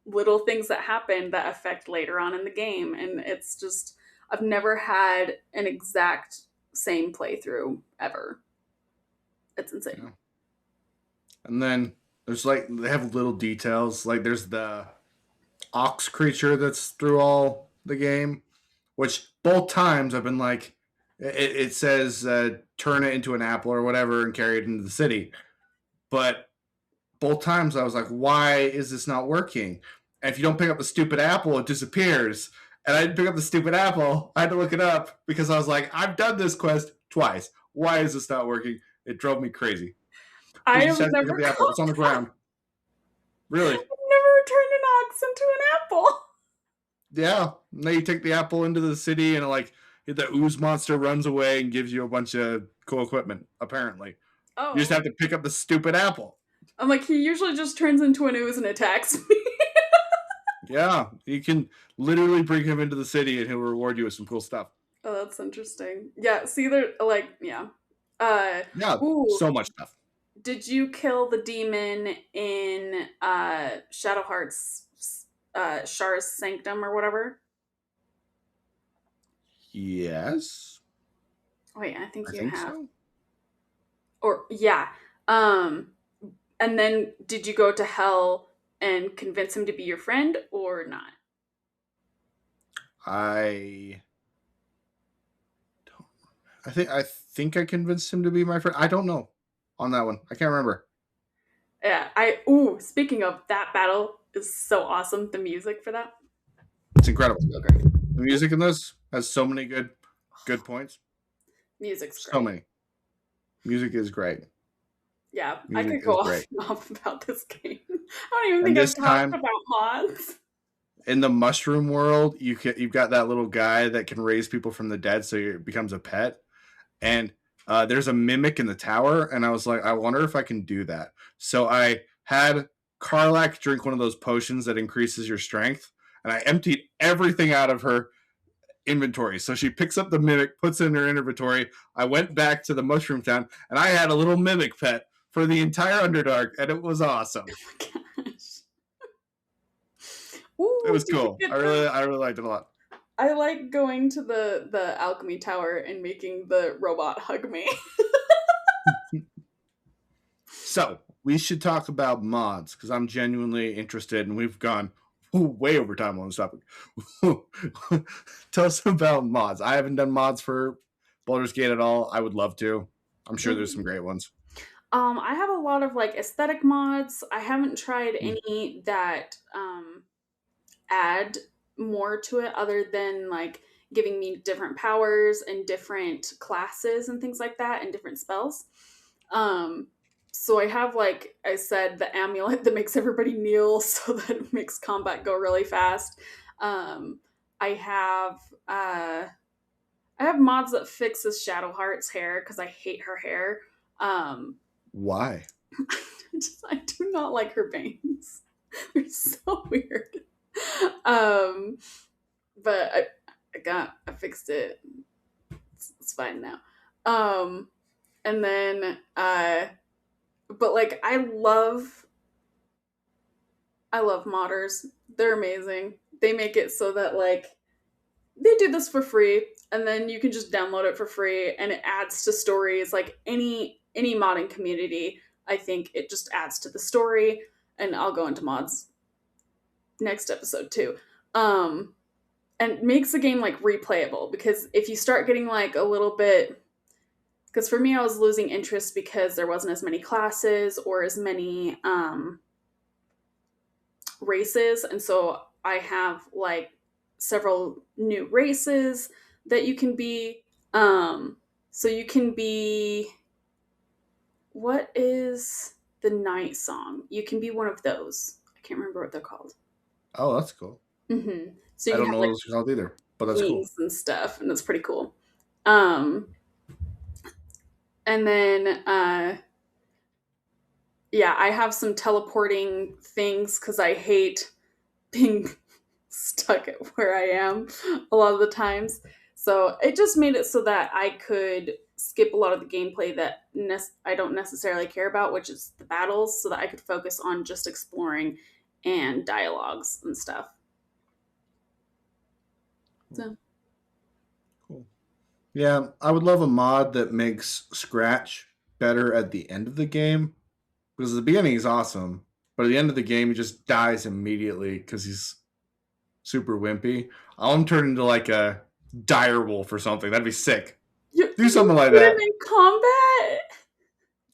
Speaker 3: little things that happen that affect later on in the game. And it's just I've never had an exact same playthrough ever. It's insane.
Speaker 2: Yeah. And then there's like they have little details. Like there's the ox creature that's through all the game, which both times I've been like, it says turn it into an apple or whatever and carry it into the city. But both times I was like, why is this not working? And if you don't pick up the stupid apple, it disappears. And I didn't pick up the stupid apple. I had to look it up because I was like, I've done this quest twice. Why is this not working? It drove me crazy.
Speaker 3: I
Speaker 2: But you
Speaker 3: have
Speaker 2: just have to pick up
Speaker 3: never
Speaker 2: the apple. It's on the ground. Really?
Speaker 3: I've never turned an ox into an apple.
Speaker 2: Yeah. And then you take the apple into the city and like the ooze monster runs away and gives you a bunch of cool equipment, apparently. You just
Speaker 3: Oh.
Speaker 2: have to pick up the stupid apple.
Speaker 3: I'm like, he usually just turns into an ooze and attacks me.
Speaker 2: Yeah. You can literally bring him into the city and he'll reward you with some cool stuff.
Speaker 3: Oh, that's interesting. Yeah, see, they're like, yeah. Uh,
Speaker 2: Yeah.
Speaker 3: ooh,
Speaker 2: So much stuff.
Speaker 3: did you kill the demon in Shadowheart's Shar's Sanctum or whatever?
Speaker 2: Yes.
Speaker 3: Wait, I think
Speaker 2: I
Speaker 3: you
Speaker 2: think
Speaker 3: have.
Speaker 2: so.
Speaker 3: Or yeah. Um, and then did you go to hell and convince him to be your friend or not?
Speaker 2: I don't. I think I convinced him to be my friend. I don't know on that one. I can't remember.
Speaker 3: Yeah, speaking of that battle is so awesome. The music for that.
Speaker 2: It's incredible.
Speaker 3: So great.
Speaker 2: The music in this has so many good points.
Speaker 3: Music's
Speaker 2: So
Speaker 3: great.
Speaker 2: many. Music is great.
Speaker 3: Yeah, I
Speaker 2: Music
Speaker 3: could go
Speaker 2: is
Speaker 3: off
Speaker 2: great.
Speaker 3: and off about this game. I don't even
Speaker 2: And
Speaker 3: think I've
Speaker 2: this
Speaker 3: talked
Speaker 2: time
Speaker 3: about mods.
Speaker 2: in the mushroom world, you've got that little guy that can raise people from the dead, so it becomes a pet. And there's a mimic in the tower, and I was like, I wonder if I can do that. So I had Karlak drink one of those potions that increases your strength, and I emptied everything out of her inventory. So she picks up the mimic, puts it in her inventory. I went back to the mushroom town, and I had a little mimic pet for the entire Underdark, and it was awesome.
Speaker 3: Oh my gosh.
Speaker 2: It
Speaker 3: Ooh,
Speaker 2: was
Speaker 3: did you
Speaker 2: cool.
Speaker 3: get
Speaker 2: I really liked it a lot.
Speaker 3: I like going to the alchemy tower and making the robot hug me.
Speaker 2: So we should talk about mods because I'm genuinely interested, and we've gone way over time on this topic. Tell us about mods. I haven't done mods for Baldur's Gate at all. I would love to. I'm sure there's some great ones.
Speaker 3: I have a lot of like aesthetic mods. I haven't tried any that add more to it other than like giving me different powers and different classes and things like that and different spells. Um, so I have, like I said, the amulet that makes everybody kneel so that it makes combat go really fast. Um, I have I have mods that fixes Shadowheart's hair because I hate her hair. Um,
Speaker 2: Why?
Speaker 3: I do not like her bangs. They're so weird. Um, but I fixed it. It's fine now. And then but like I love modders. They're amazing. They make it so that like they do this for free and then you can just download it for free and it adds to stories like any modding community. I think it just adds to the story and I'll go into mods next episode too. And makes the game like replayable because if you start getting like a little bit because for me I was losing interest because there wasn't as many classes or as many races and so I have like several new races that you can be so you can be what is the night song, you can be one of those. I can't remember what they're called.
Speaker 2: Oh, that's cool.
Speaker 3: So
Speaker 2: I
Speaker 3: you can
Speaker 2: don't
Speaker 3: have
Speaker 2: know what
Speaker 3: like
Speaker 2: it's called either, but that's cool.
Speaker 3: wings and stuff and that's pretty cool. um and then yeah, I have some teleporting things because I hate being stuck at where I am a lot of the times. So it just made it so that I could skip a lot of the gameplay that I don't necessarily care about, which is the battles, so that I could focus on just exploring and dialogues and stuff. So
Speaker 2: Cool. Yeah, I would love a mod that makes Scratch better at the end of the game because the beginning is awesome, but at the end of the game he just dies immediately because he's super wimpy. I want him turned into like a dire wolf or something. That'd be sick. Do
Speaker 3: You
Speaker 2: something like
Speaker 3: put him
Speaker 2: that.
Speaker 3: in combat?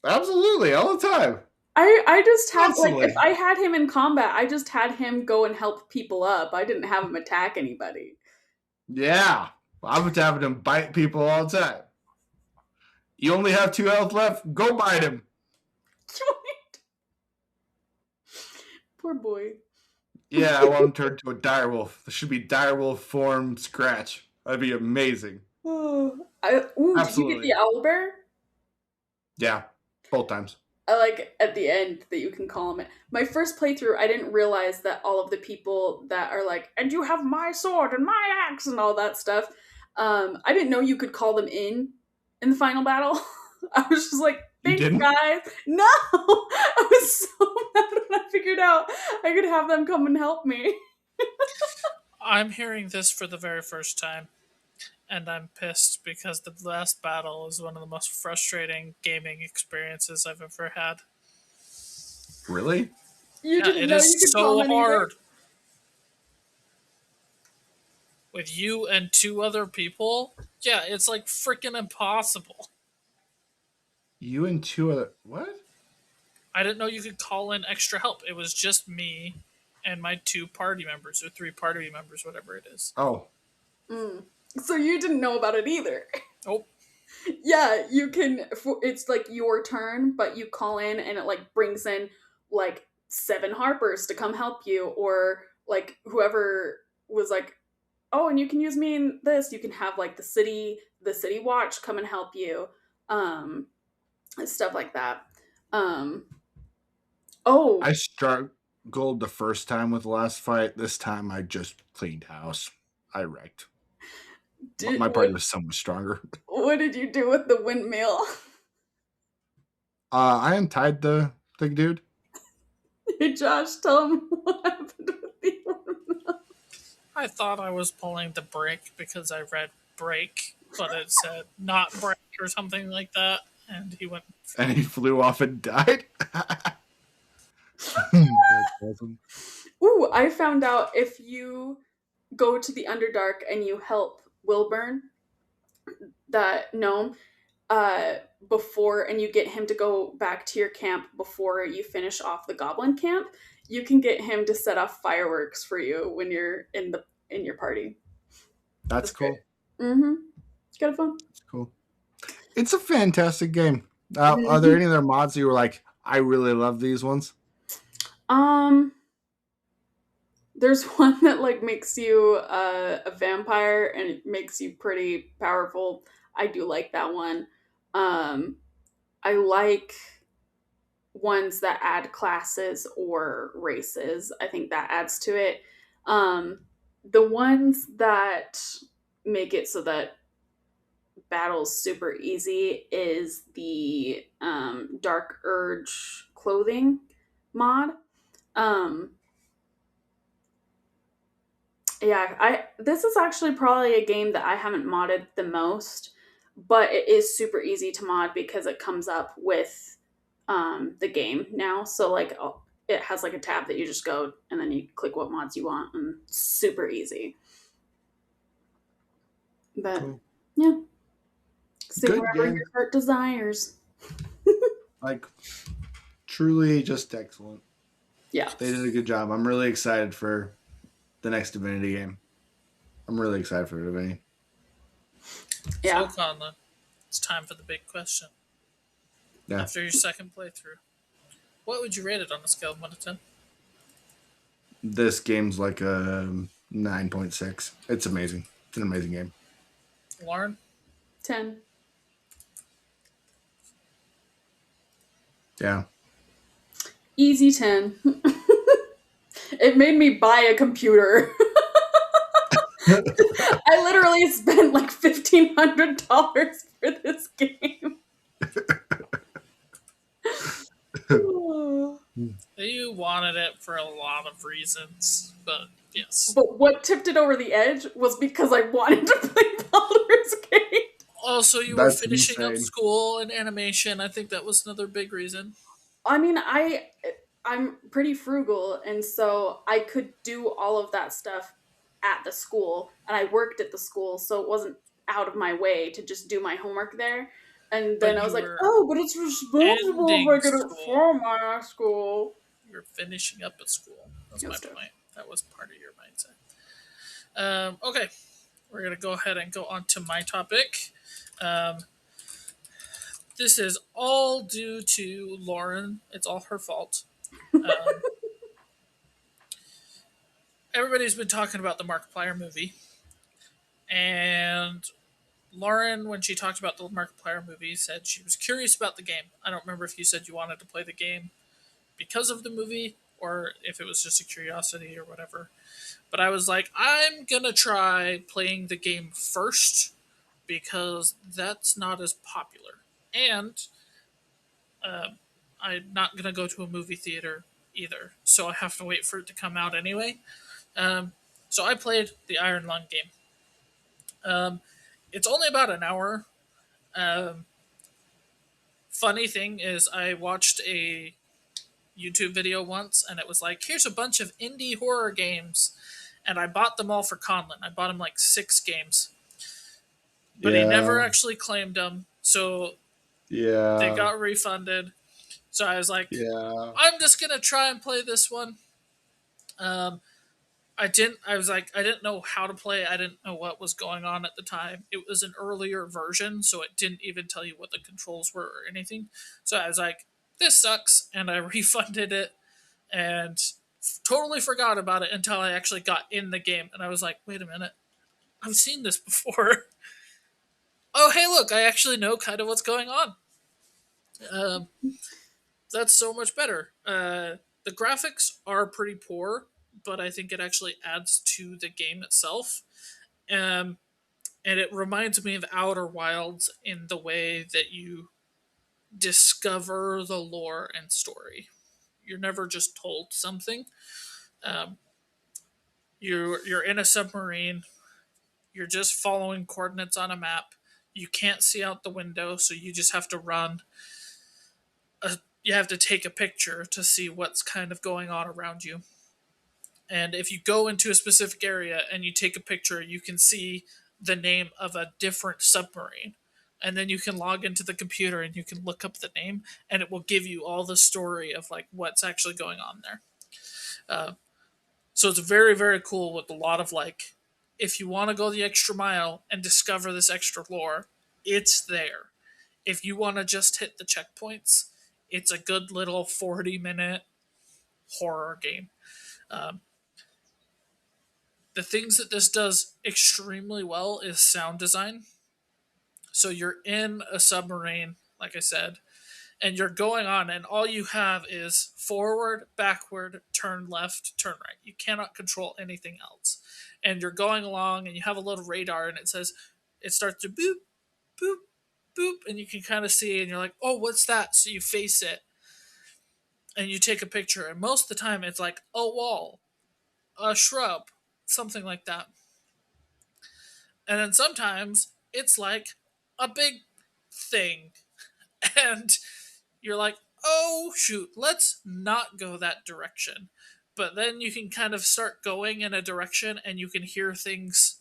Speaker 2: Absolutely, all the time.
Speaker 3: I just had, like, if
Speaker 2: Constantly.
Speaker 3: I had him in combat, I just had him go and help people up. I didn't have him attack anybody.
Speaker 2: Yeah. I'm having him bite people all the time. You only have 2 health left. Go bite him.
Speaker 3: Poor boy.
Speaker 2: Yeah, I want him turned to a direwolf. There should be direwolf form Scratch. That'd be amazing.
Speaker 3: Did you get the
Speaker 2: Absolutely.
Speaker 3: owlbear?
Speaker 2: Yeah, both times.
Speaker 3: I like at the end that you can call him it. My first playthrough, I didn't realize that all of the people that are like, and you have my sword and my axe and all that stuff. I didn't know you could call them in the final battle. I was just like,
Speaker 2: You
Speaker 3: thanks,
Speaker 2: didn't?
Speaker 3: guys. No, I was so mad when I figured out I could have them come and help me.
Speaker 1: I'm hearing this for the very first time, and I'm pissed because the last battle is one of the most frustrating gaming experiences I've ever had.
Speaker 2: Really?
Speaker 3: You
Speaker 1: Yeah,
Speaker 3: didn't
Speaker 1: it
Speaker 3: know
Speaker 1: is
Speaker 3: you could call
Speaker 1: so
Speaker 3: them either.
Speaker 1: hard. With you and two other people, yeah, it's like freaking impossible.
Speaker 2: You and two other. What?
Speaker 1: I didn't know you could call in extra help. It was just me and my two party members or three party members, whatever it is.
Speaker 2: Oh,
Speaker 3: Mm. So you didn't know about it either.
Speaker 1: Oh,
Speaker 3: Yeah, you can. It's like your turn, but you call in, and it like brings in like 7 harpers to come help you, or like whoever was like, oh, and you can use me in this. You can have like the city watch come and help you, and stuff like that. Um. Oh,
Speaker 2: I struggled the first time with the last fight. This time I just cleaned house. I wrecked.
Speaker 3: did
Speaker 2: My
Speaker 3: what?
Speaker 2: party was so much stronger.
Speaker 3: What did you do with the windmill?
Speaker 2: I untied the thing, dude.
Speaker 3: Hey, Josh, tell him what happened with the windmill.
Speaker 1: I thought I was pulling the brake because I read break, but it said not break or something like that. And he went,
Speaker 2: And he flew off and died. That's awesome.
Speaker 3: Ooh, I found out if you go to the Underdark and you help Wilburn, that gnome, uh, before, and you get him to go back to your camp before you finish off the goblin camp, you can get him to set off fireworks for you when you're in your party.
Speaker 2: That's
Speaker 3: That's great.
Speaker 2: cool.
Speaker 3: Mm-hmm. It's kind of fun.
Speaker 2: That's cool. It's a fantastic game. Are there
Speaker 3: Mhm.
Speaker 2: any other mods you were like, I really love these ones?
Speaker 3: Um, there's one that like makes you a vampire and it makes you pretty powerful. I do like that one. Um, I like ones that add classes or races. I think that adds to it. Um, the ones that make it so that battle's super easy is the Dark Urge clothing mod. Um, yeah, I this is actually probably a game that I haven't modded the most, but it is super easy to mod because it comes up with the game now. So like it has like a tab that you just go and then you click what mods you want, and it's super easy. But
Speaker 2: Cool.
Speaker 3: yeah, see
Speaker 2: Good
Speaker 3: whatever
Speaker 2: game.
Speaker 3: your heart desires.
Speaker 2: Like, truly just excellent.
Speaker 3: Yeah,
Speaker 2: They did a good job. I'm really excited for the next Divinity game. I'm really excited for Divinity.
Speaker 3: yeah.
Speaker 1: so Conlon, it's time for the big question.
Speaker 2: Yeah.
Speaker 1: After your second playthrough, what would you rate it on a scale of 1 to 10?
Speaker 2: This game's like a 9.6. It's amazing. It's an amazing game.
Speaker 1: Lauren?
Speaker 3: 10.
Speaker 2: Yeah.
Speaker 3: Easy 10. It made me buy a computer. I literally spent like $1,500 for this game.
Speaker 1: You wanted it for a lot of reasons, but yes.
Speaker 3: But what tipped it over the edge was because I wanted to play Baldur's Gate.
Speaker 1: Also, you were
Speaker 2: That's
Speaker 1: finishing up
Speaker 2: insane.
Speaker 1: school and animation. I think that was another big reason.
Speaker 3: I mean, I'm pretty frugal, and so I could do all of that stuff at the school, and I worked at the school, so it wasn't out of my way to just do my homework there. And
Speaker 1: But
Speaker 3: then I was
Speaker 1: you
Speaker 3: like,
Speaker 1: were
Speaker 3: oh, but it's responsible if
Speaker 1: ending
Speaker 3: I get it
Speaker 1: school.
Speaker 3: from my school.
Speaker 1: You're finishing up at school. That's my
Speaker 3: That's true.
Speaker 1: point. That was part of your mindset. Okay, we're gonna go ahead and go on to my topic. Um, this is all due to Lauren. It's all her fault. Um, Everybody's been talking about the Markiplier movie, and Lauren, when she talked about the Markiplier movie, said she was curious about the game. I don't remember if you said you wanted to play the game because of the movie or if it was just a curiosity or whatever. But I was like, I'm gonna try playing the game first because that's not as popular. And I'm not gonna go to a movie theater either, so I have to wait for it to come out anyway. Um, so I played the Iron Lung game. Um, it's only about an hour. Um, Funny thing is, I watched a YouTube video once, and it was like, here's a bunch of indie horror games, and I bought them all for Conlon. I bought him like 6 games, but he never
Speaker 2: Yeah.
Speaker 1: actually claimed them, so they
Speaker 2: Yeah.
Speaker 1: got refunded. So I was like,
Speaker 2: Yeah.
Speaker 1: I'm just gonna try and play this one. Um, I didn't. I was like, I didn't know how to play. I didn't know what was going on at the time. It was an earlier version, so it didn't even tell you what the controls were or anything. So I was like, this sucks, and I refunded it and totally forgot about it until I actually got in the game, and I was like, wait a minute, I've seen this before. Oh, hey, look, I actually know kind of what's going on. Um, that's so much better. The graphics are pretty poor, but I think it actually adds to the game itself. Um, and it reminds me of Outer Wilds in the way that you discover the lore and story. You're never just told something. Um, you're in a submarine. You're just following coordinates on a map. You can't see out the window, so you just have to run. You have to take a picture to see what's kind of going on around you. And if you go into a specific area and you take a picture, you can see the name of a different submarine. And then you can log into the computer and you can look up the name, and it will give you all the story of like what's actually going on there. Uh, so it's very, very cool with a lot of like, if you want to go the extra mile and discover this extra lore, it's there. If you want to just hit the checkpoints, it's a good little 40-minute horror game. Um, the things that this does extremely well is sound design. So you're in a submarine, like I said, and you're going on, and all you have is forward, backward, turn left, turn right. You cannot control anything else. And you're going along, and you have a little radar, and it says, it starts to boop, boop, boop, and you can kind of see, and you're like, oh, what's that? So you face it, and you take a picture. And most of the time, it's like a wall, a shrub, something like that. And then sometimes it's like a big thing. And you're like, oh, shoot, let's not go that direction. But then you can kind of start going in a direction and you can hear things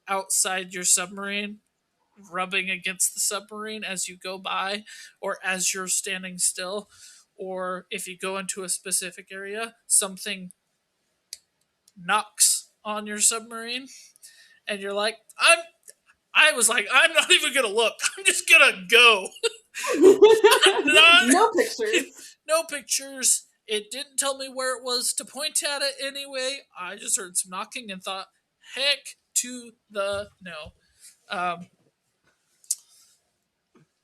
Speaker 1: outside your submarine rubbing against the submarine as you go by or as you're standing still. Or if you go into a specific area, something knocks on your submarine and you're like, I was like, I'm not even gonna look. I'm just gonna go. Not
Speaker 3: No pictures.
Speaker 1: no pictures. It didn't tell me where it was to point at it anyway. I just heard some knocking and thought, heck to the no. Um,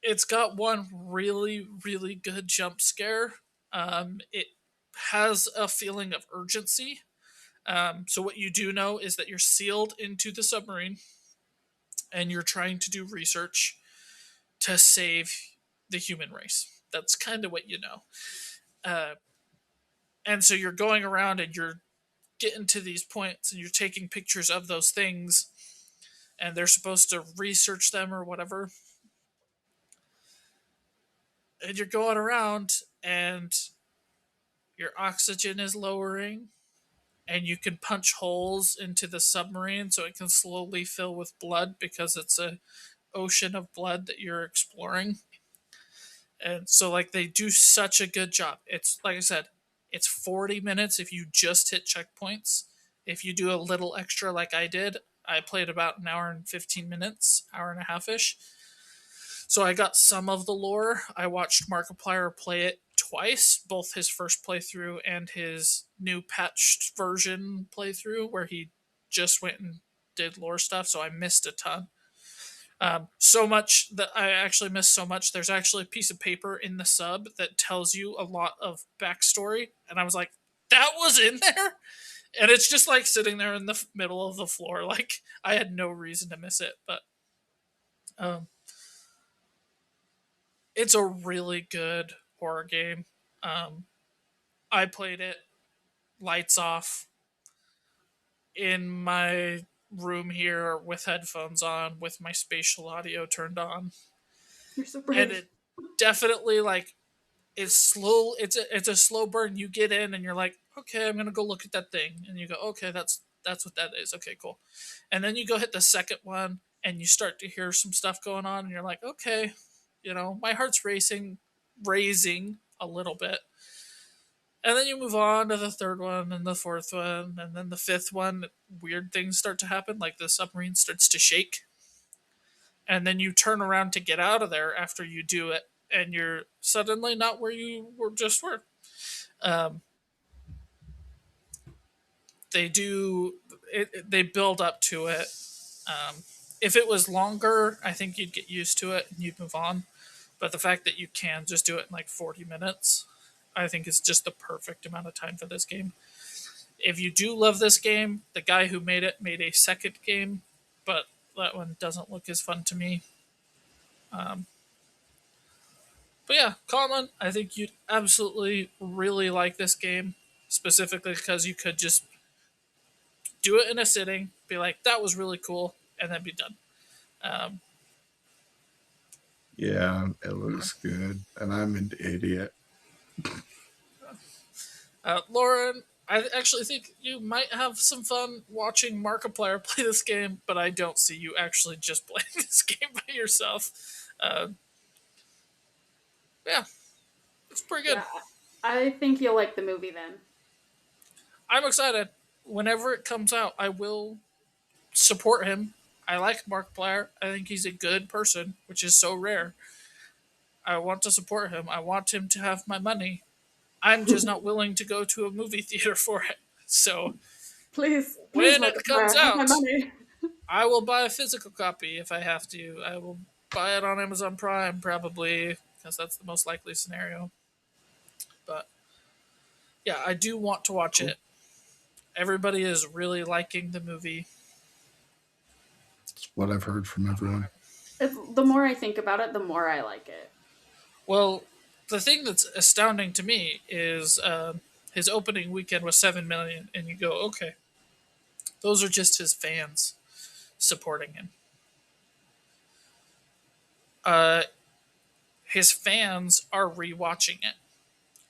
Speaker 1: it's got one really, really good jump scare. It has a feeling of urgency. So what you do know is that you're sealed into the submarine and you're trying to do research to save the human race. That's kind of what you know. Uh, and so you're going around and you're getting to these points and you're taking pictures of those things and they're supposed to research them or whatever. And you're going around, and your oxygen is lowering, and you can punch holes into the submarine so it can slowly fill with blood because it's a ocean of blood that you're exploring. And so like they do such a good job. It's like I said, it's 40 minutes if you just hit checkpoints. If you do a little extra like I did, I played about an hour and 15 minutes, hour and a half ish. So I got some of the lore. I watched Markiplier play it twice, both his first playthrough and his new patched version playthrough, where he just went and did lore stuff. So I missed a ton. So much that I actually missed so much. There's actually a piece of paper in the sub that tells you a lot of backstory, and I was like, "That was in there," and it's just like sitting there in the middle of the floor. Like I had no reason to miss it, but um, it's a really good horror game. Um, I played it lights off in my room here with headphones on, with my spatial audio turned on,
Speaker 3: You're so
Speaker 1: and
Speaker 3: brave.
Speaker 1: it definitely like it's slow. It's a slow burn. You get in and you're like, okay, I'm gonna go look at that thing, and you go, okay, that's what that is. Okay, cool. And then you go hit the second one, and you start to hear some stuff going on, and you're like, okay, my heart's raising a little bit. And then you move on to the third one and the fourth one, and then the fifth one. Weird things start to happen, like the submarine starts to shake, and then you turn around to get out of there after you do it, and you're suddenly not where you were. Um, they do they build up to it. Um, if it was longer, I think you'd get used to it and you'd move on. But the fact that you can just do it in like 40 minutes, I think is just the perfect amount of time for this game. If you do love this game, the guy who made it made a second game, but that one doesn't look as fun to me. Um, but yeah, Colin, I think you'd absolutely really like this game, specifically because you could just do it in a sitting, be like, that was really cool, and then be done. Um,
Speaker 2: Yeah, it looks good, and I'm an idiot.
Speaker 1: Lauren, I actually think you might have some fun watching Markiplier play this game, but I don't see you actually just playing this game by yourself. Yeah, it's pretty good.
Speaker 3: Yeah, I think you'll like the movie then.
Speaker 1: I'm excited. Whenever it comes out, I will support him. I like Markiplier. I think he's a good person, which is so rare. I want to support him. I want him to have my money. I'm just not willing to go to a movie theater for it. So
Speaker 3: Please, please,
Speaker 1: when it
Speaker 3: Markiplier,
Speaker 1: comes
Speaker 3: have my
Speaker 1: out,
Speaker 3: money.
Speaker 1: I will buy a physical copy if I have to. I will buy it on Amazon Prime probably because that's the most likely scenario. But yeah, I do want to watch
Speaker 2: Cool.
Speaker 1: it. Everybody is really liking the movie.
Speaker 2: It's what I've heard from everyone.
Speaker 3: The more I think about it, the more I like it.
Speaker 1: Well, the thing that's astounding to me is his opening weekend was 7 million, and you go, okay, those are just his fans supporting him. Uh, his fans are rewatching it.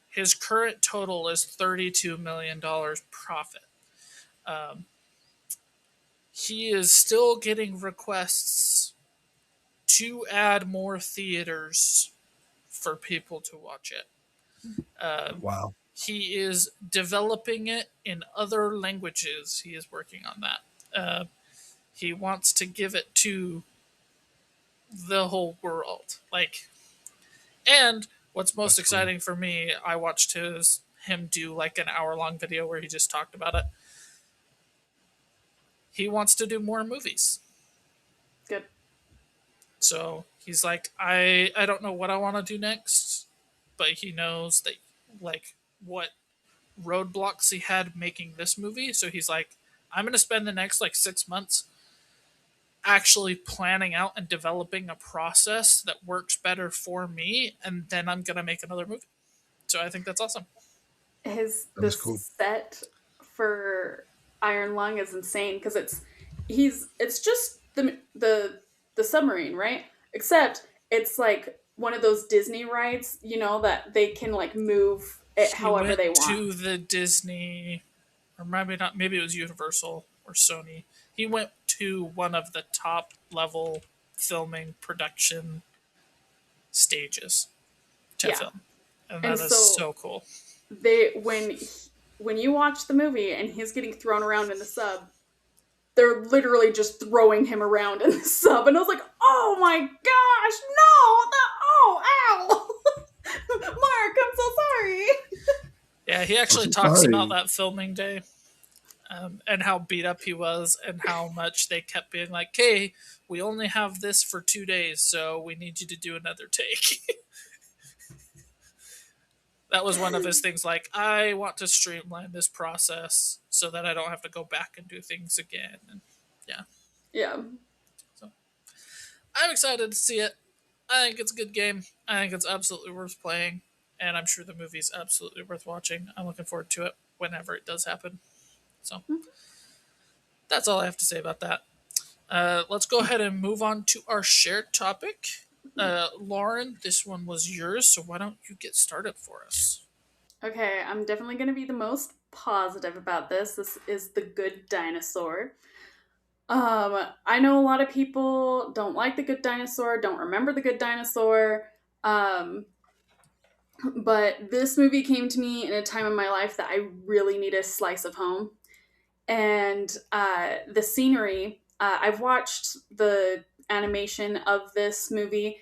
Speaker 1: His current total is $32 million profit. Um, he is still getting requests to add more theaters for people to watch it. Um,
Speaker 2: Wow.
Speaker 1: he is developing it in other languages. He is working on that. He wants to give it to the whole world. And what's most
Speaker 2: That's cool.
Speaker 1: exciting for me, I watched him do like an hour-long video where he just talked about it. He wants to do more movies.
Speaker 3: Good.
Speaker 1: So he's like, I don't know what I want to do next, but he knows that like what roadblocks he had making this movie. So he's like, I'm gonna spend the next like 6 months actually planning out and developing a process that works better for me, and then I'm gonna make another movie. So I think that's awesome.
Speaker 3: His
Speaker 2: That is
Speaker 3: this
Speaker 2: cool.
Speaker 3: set for Iron Lung is insane because it's just The submarine, right? Except it's like one of those Disney rides, that they can like move it
Speaker 1: He
Speaker 3: however
Speaker 1: went
Speaker 3: they want.
Speaker 1: to the Disney, or maybe not, maybe it was Universal or Sony. He went to one of the top level filming production stages to
Speaker 3: Yeah.
Speaker 1: film. And
Speaker 3: And
Speaker 1: that is
Speaker 3: so
Speaker 1: so cool.
Speaker 3: when you watch the movie and he's getting thrown around in the sub, they're literally just throwing him around in the sub, and I was like, "Oh my gosh, no! Oh, ow, Mark, I'm so sorry."
Speaker 1: Yeah, he
Speaker 2: I'm
Speaker 1: actually
Speaker 2: so
Speaker 1: talks about
Speaker 2: sorry.
Speaker 1: that filming day, and how beat up he was, and how much they kept being like, "Hey, we only have this for 2 days, so we need you to do another take." That was one of his things. Like, I want to streamline this process so that I don't have to go back and do things again. And yeah,
Speaker 3: Yeah.
Speaker 1: so I'm excited to see it. I think it's a good game. I think it's absolutely worth playing, and I'm sure the movie's absolutely worth watching. I'm looking forward to it whenever it does happen. So that's all I have to say about that. Let's go ahead and move on to our shared topic. Lauren, this one was yours, so why don't you get started for us?
Speaker 3: Okay, I'm definitely going to be the most positive about this. This is The Good Dinosaur. I know a lot of people don't like The Good Dinosaur, don't remember The Good Dinosaur. Um, but this movie came to me in a time in my life that I really need a slice of home. And the scenery, I've watched the animation of this movie,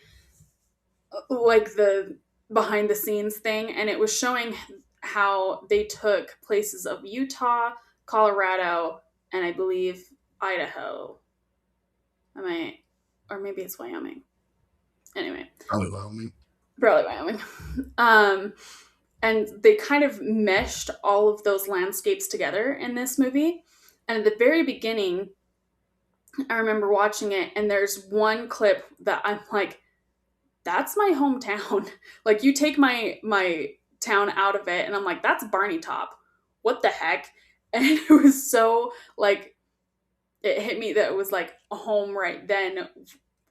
Speaker 3: like the behind the scenes thing, and it was showing how they took places of Utah, Colorado, and I believe Idaho. Am I, or maybe it's Wyoming. Anyway,
Speaker 2: Probably Wyoming.
Speaker 3: probably Wyoming. um, and they kind of meshed all of those landscapes together in this movie. And at the very beginning, I remember watching it, and there's one clip that I'm like, that's my hometown. Like, you take my town out of it, and I'm like, that's Barney Top. What the heck? And it was so like, it hit me that it was like a home right then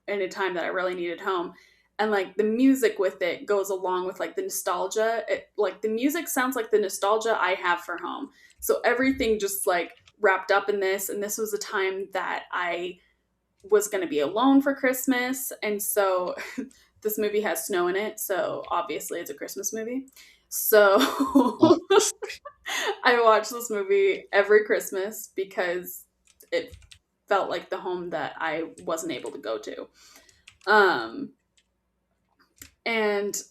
Speaker 3: in a time that I really needed home. And like the music with it goes along with like the nostalgia. Like the music sounds like the nostalgia I have for home. So everything just like wrapped up in this. And this was a time that I was going to be alone for Christmas. And so this movie has snow in it. So obviously it's a Christmas movie. So
Speaker 2: Oh,
Speaker 3: I watch this movie every Christmas because it felt like the home that I wasn't able to go to. Um, and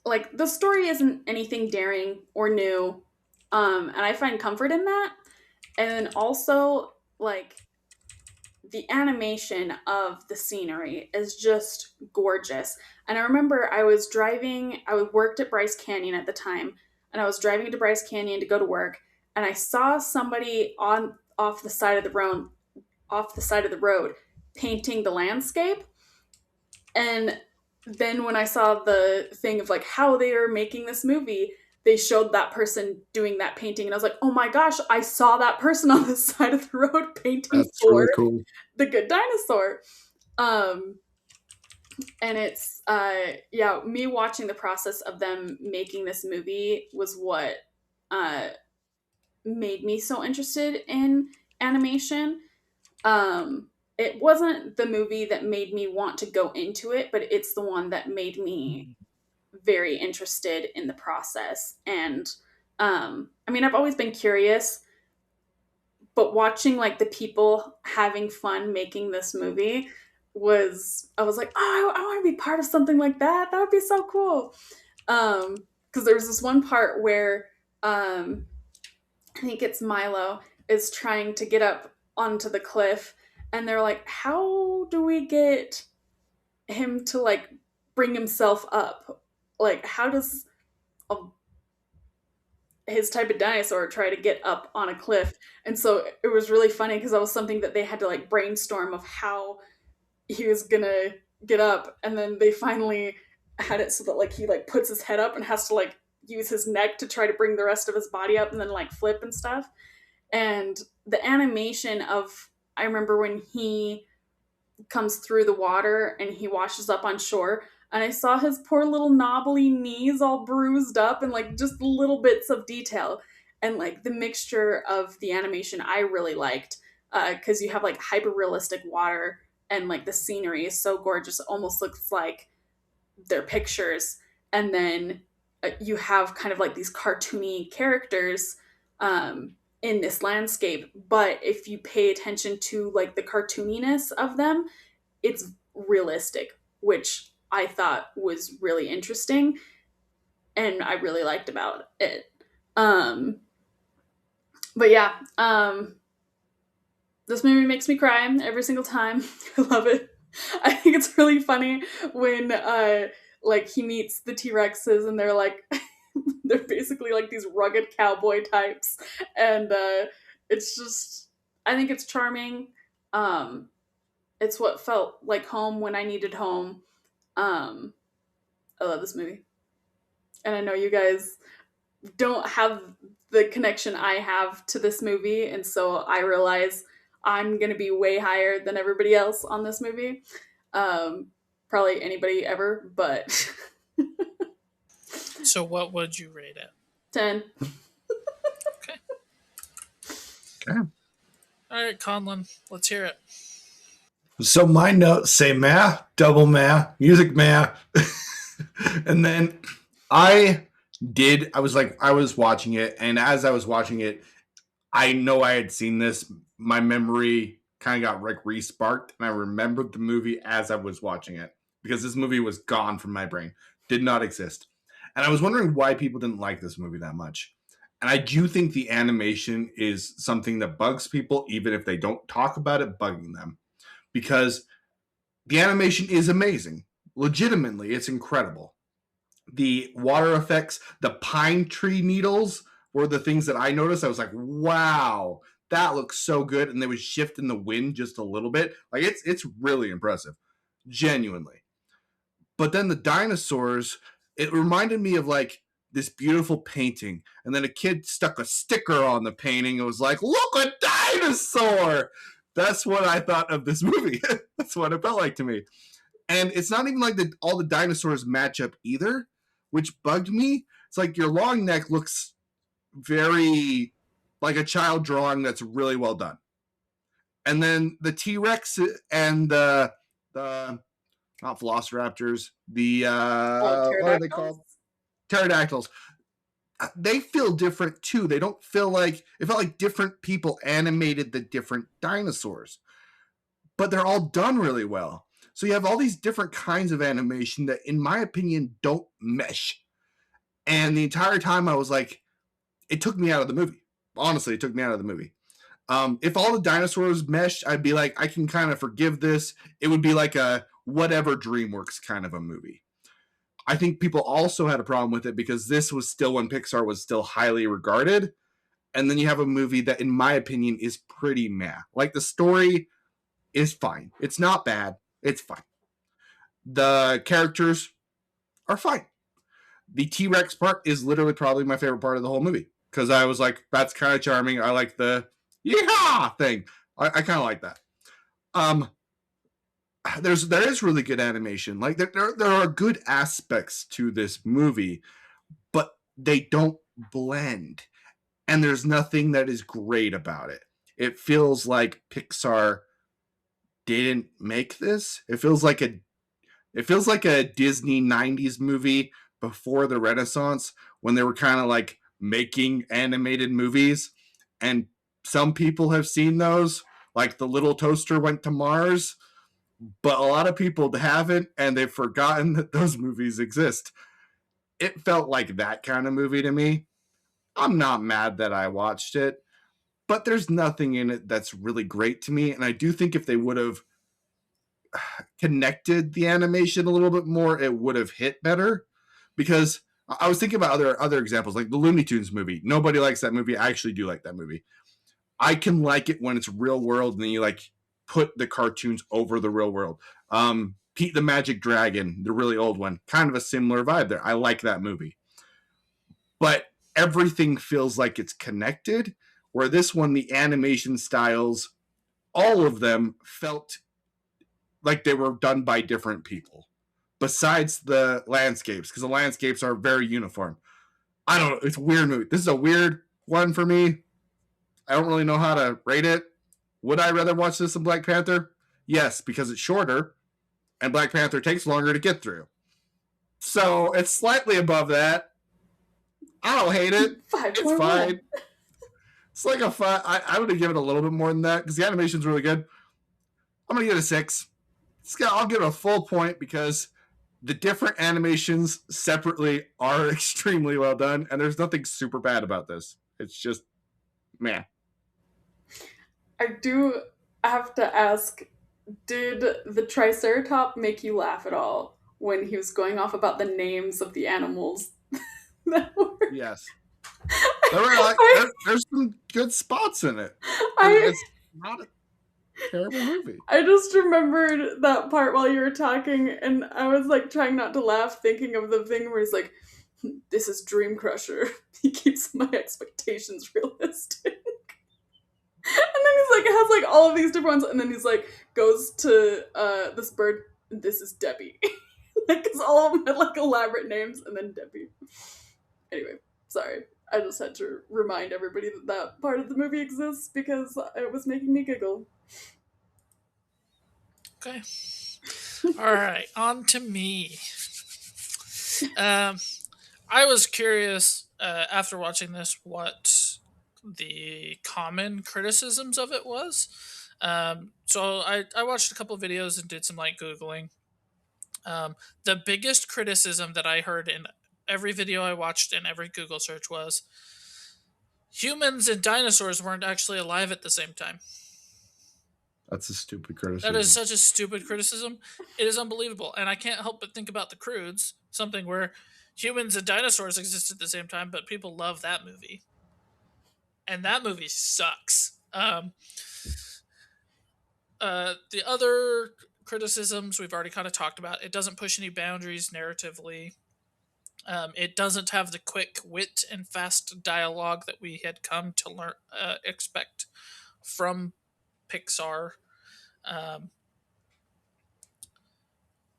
Speaker 3: like the story isn't anything daring or new. And I find comfort in that. And then also, like, the animation of the scenery is just gorgeous. And I remember I worked at Bryce Canyon at the time, and I was driving to Bryce Canyon to go to work, and I saw somebody on off the side of the road painting the landscape. And then when I saw the thing of like how they are making this movie, they showed that person doing that painting, and I was like, "Oh my gosh, I saw that person on the side of the road painting
Speaker 2: that's
Speaker 3: for
Speaker 2: really cool.
Speaker 3: The Good Dinosaur." Um, and it's yeah, me watching the process of them making this movie was what uh made me so interested in animation. Um, it wasn't the movie that made me want to go into it, but it's the one that made me very interested in the process. And I mean, I've always been curious, but watching like the people having fun making this movie I was like, oh, I want to be part of something like that. That would be so cool. Because there was this one part where I think it's Milo is trying to get up onto the cliff, and they're like, how do we get him to like bring himself up? Like, how does a, his type of dinosaur try to get up on a cliff? And so it was really funny because that was something that they had to like brainstorm of how he was gonna get up, and then they finally had it so that like he like puts his head up and has to like use his neck to try to bring the rest of his body up and then like flip and stuff. And the animation of, I remember when he comes through the water and he washes up on shore. And I saw his poor little knobbly knees all bruised up and like just little bits of detail. And like the mixture of the animation I really liked, because you have like hyper realistic water and like the scenery is so gorgeous, it almost looks like they're pictures. And then you have kind of like these cartoony characters in this landscape. But if you pay attention to like the cartooniness of them, it's realistic, which I thought was really interesting and I really liked about it. Um, but yeah, this movie makes me cry every single time. I love it. I think it's really funny when like he meets the T-Rexes and they're like they're basically like these rugged cowboy types, and it's just, I think it's charming. Um it's what felt like home when I needed home. Um I love this movie. And I know you guys don't have the connection I have to this movie, and so I realize I'm gonna be way higher than everybody else on this movie. Um, Probably anybody ever, but
Speaker 1: So what would you rate it?
Speaker 3: 10.
Speaker 1: Okay.
Speaker 2: Okay.
Speaker 1: All right, Conlon, let's hear it.
Speaker 4: So my notes say meh, double meh, music meh.
Speaker 2: And then I was watching it, and as I was watching it, I know I had seen this. My memory kind of got like resparked, and I remembered the movie as I was watching it because this movie was gone from my brain, did not exist. And I was wondering why people didn't like this movie that much. And I do think the animation is something that bugs people, even if they don't talk about it bugging them, because the animation is amazing. Legitimately, it's incredible. The water effects, the pine tree needles were the things that I noticed. I was like, wow, that looks so good. And they would shift in the wind just a little bit. Like it's really impressive. Genuinely. But then the dinosaurs, it reminded me of like this beautiful painting. And then a kid stuck a sticker on the painting. It was like, look, a dinosaur. That's what I thought of this movie. That's what it felt like to me. And it's not even like all the dinosaurs match up either, which bugged me. It's like your long neck looks very like a child drawing that's really well done. And then the T-Rex and the not velociraptors, the
Speaker 3: Oh,
Speaker 2: what are they called? Pterodactyls. They feel different too. They don't feel like, it felt like different people animated the different dinosaurs, but they're all done really well. So you have all these different kinds of animation that, in my opinion, don't mesh. And the entire time I was like, it took me out of the movie. Honestly, it took me out of the movie. If all the dinosaurs meshed, I'd be like, I can kind of forgive this. It would be like a whatever DreamWorks kind of a movie. I think people also had a problem with it because this was still when Pixar was still highly regarded. And then you have a movie that, in my opinion, is pretty meh. Like the story is fine. It's not bad. It's fine. The characters are fine. The T-Rex part is literally probably my favorite part of the whole movie because I was like, that's kind of charming. I like the yeehaw thing. I kind of like that. There is really good animation. Like there are good aspects to this movie, but they don't blend. And there's nothing that is great about it. It feels like Pixar didn't make this. It feels like a Disney 90s movie before the Renaissance when they were kind of like making animated movies. And some people have seen those, like The Little Toaster Went to Mars, but a lot of people haven't, and they've forgotten that those movies exist. It felt like that kind of movie to me. I'm not mad that I watched it, but there's nothing in it that's really great to me. And I do think if they would have connected the animation a little bit more, it would have hit better. Because I was thinking about other examples, like the Looney Tunes movie. Nobody likes that movie. I actually do like that movie. I can like it when it's real world and then you like put the cartoons over the real world. Pete the Magic Dragon, the really old one, kind of a similar vibe there. I like that movie. But everything feels like it's connected, where this one, the animation styles, all of them felt like they were done by different people, besides the landscapes, because the landscapes are very uniform. I don't know. It's a weird movie. This is a weird one for me. I don't really know how to rate it. Would I rather watch this than Black Panther? Yes, because it's shorter and Black Panther takes longer to get through. So it's slightly above that. I don't hate it. It's fine. It's like a 5. I would have given it a little bit more than that because the animation's really good. I'm going to give it a 6. I'll give it a full point because the different animations separately are extremely well done, and there's nothing super bad about this. It's just, meh.
Speaker 3: I do have to ask, did the Triceratop make you laugh at all when he was going off about the names of the animals that were...
Speaker 2: Yes. There's some good spots in it. It's not a terrible movie.
Speaker 3: I just remembered that part while you were talking, and I was like trying not to laugh, thinking of the thing where he's like, "This is Dream Crusher. He keeps my expectations realistic." And then he's like, it has like all of these different ones, and then he's like, goes to this bird. This is Debbie. Like, it's all of them had like elaborate names, and then Debbie. Anyway, sorry. I just had to remind everybody that that part of the movie exists because it was making me giggle.
Speaker 1: Okay. All right, on to me. I was curious after watching this what the common criticisms of it was. So I watched a couple of videos and did some like Googling. The biggest criticism that I heard in every video I watched and every Google search was humans and dinosaurs weren't actually alive at the same time.
Speaker 2: That's a stupid criticism.
Speaker 1: That is such a stupid criticism. It is unbelievable. And I can't help but think about The Croods, something where humans and dinosaurs exist at the same time, but people love that movie. And that movie sucks. The other criticisms we've already kind of talked about. It doesn't push any boundaries narratively. It doesn't have the quick wit and fast dialogue that we had come to expect from Pixar.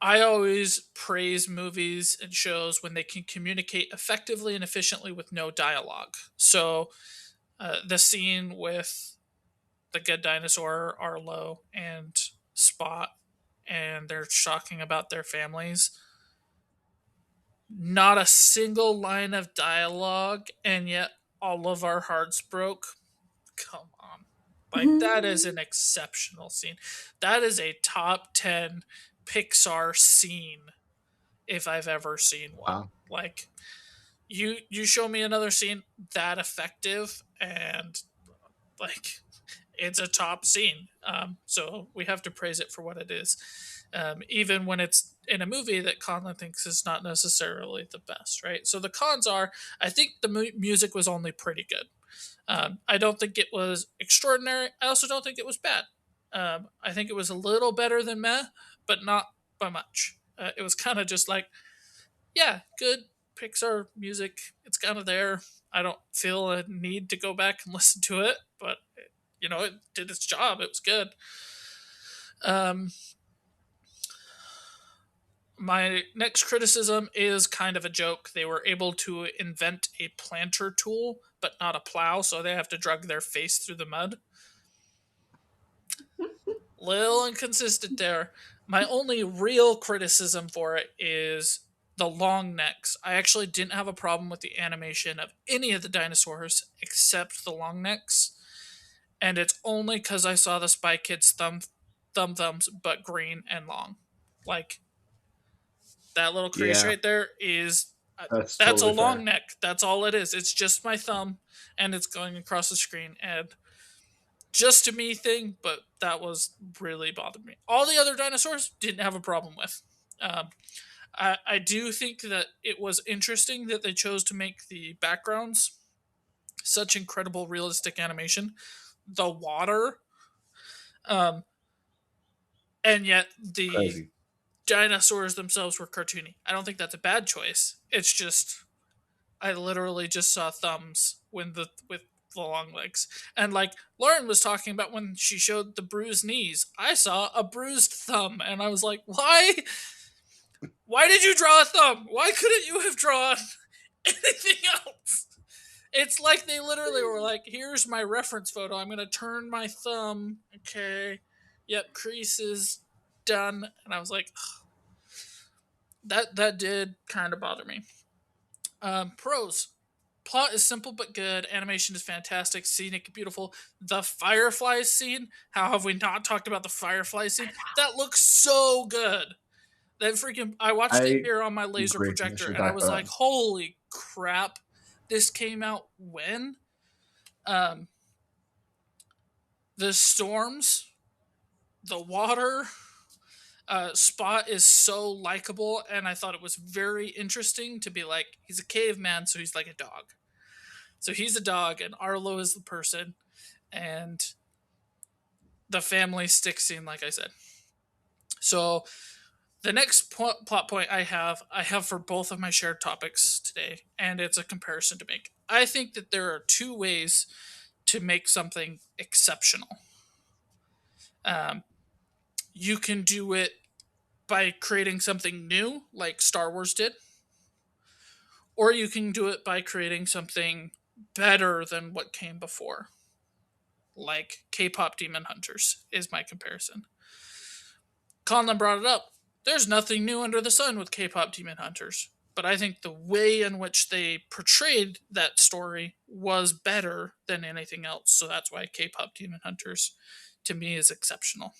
Speaker 1: I always praise movies and shows when they can communicate effectively and efficiently with no dialogue. So, the scene with the Good Dinosaur, Arlo, and Spot, and they're talking about their families. Not a single line of dialogue, and yet all of our hearts broke. Come on. Like, that is an exceptional scene. That is a top 10 Pixar scene if I've ever seen one.
Speaker 2: Wow.
Speaker 1: Like, you show me another scene that effective, and like, it's a top scene. So we have to praise it for what it is, even when it's in a movie that Conlon thinks is not necessarily the best, right? So the cons are, I think the music was only pretty good. I don't think it was extraordinary. I also don't think it was bad. I think it was a little better than meh, but not by much. It was kind of just like, yeah, good Pixar music. It's kind of there. I don't feel a need to go back and listen to it, but it did its job. It was good. My next criticism is kind of a joke. They were able to invent a planter tool, but not a plow, so they have to drug their face through the mud. Little inconsistent there. My only real criticism for it is the long necks. I actually didn't have a problem with the animation of any of the dinosaurs except the long necks. And it's only because I saw the Spy Kids thumbs, but green and long. Like, that little crease right there is that's totally a long fair neck. That's all it is. It's just my thumb, and it's going across the screen. And just a me thing, but that was really bothered me. All the other dinosaurs didn't have a problem with. I do think that it was interesting that they chose to make the backgrounds such incredible realistic animation. The water, and yet the
Speaker 2: Crazy.
Speaker 1: Dinosaurs themselves were cartoony. I don't think that's a bad choice. It's just I literally just saw thumbs with the long legs. And like Lauren was talking about when she showed the bruised knees, I saw a bruised thumb, and I was like, why? Why did you draw a thumb? Why couldn't you have drawn anything else? It's like they literally were like, here's my reference photo. I'm going to turn my thumb. Okay. Yep, creases done. And I was like, ugh, that did kind of bother me. Pros. Plot is simple but good. Animation is fantastic. Scenic, beautiful. The fireflies scene. How have we not talked about the firefly scene? That looks so good. That freaking I watched it
Speaker 2: I
Speaker 1: here on my laser
Speaker 2: agree. I
Speaker 1: projector
Speaker 2: should
Speaker 1: and I
Speaker 2: talk
Speaker 1: was
Speaker 2: about
Speaker 1: like, holy crap. This came out when? Um the storms, the water, Spot is so likable, and I thought it was very interesting to be like, he's a caveman, so he's like a dog. So he's a dog, and Arlo is the person, and the family stick scene, like I said. So the next plot point I have for both of my shared topics today, and it's a comparison to make. I think that there are two ways to make something exceptional. Um, you can do it by creating something new, like Star Wars did, or you can do it by creating something better than what came before, like K-pop Demon Hunters is my comparison. Conlon brought it up. There's nothing new under the sun with K-pop Demon Hunters, but I think the way in which they portrayed that story was better than anything else. So that's why K-pop Demon Hunters, to me, is exceptional.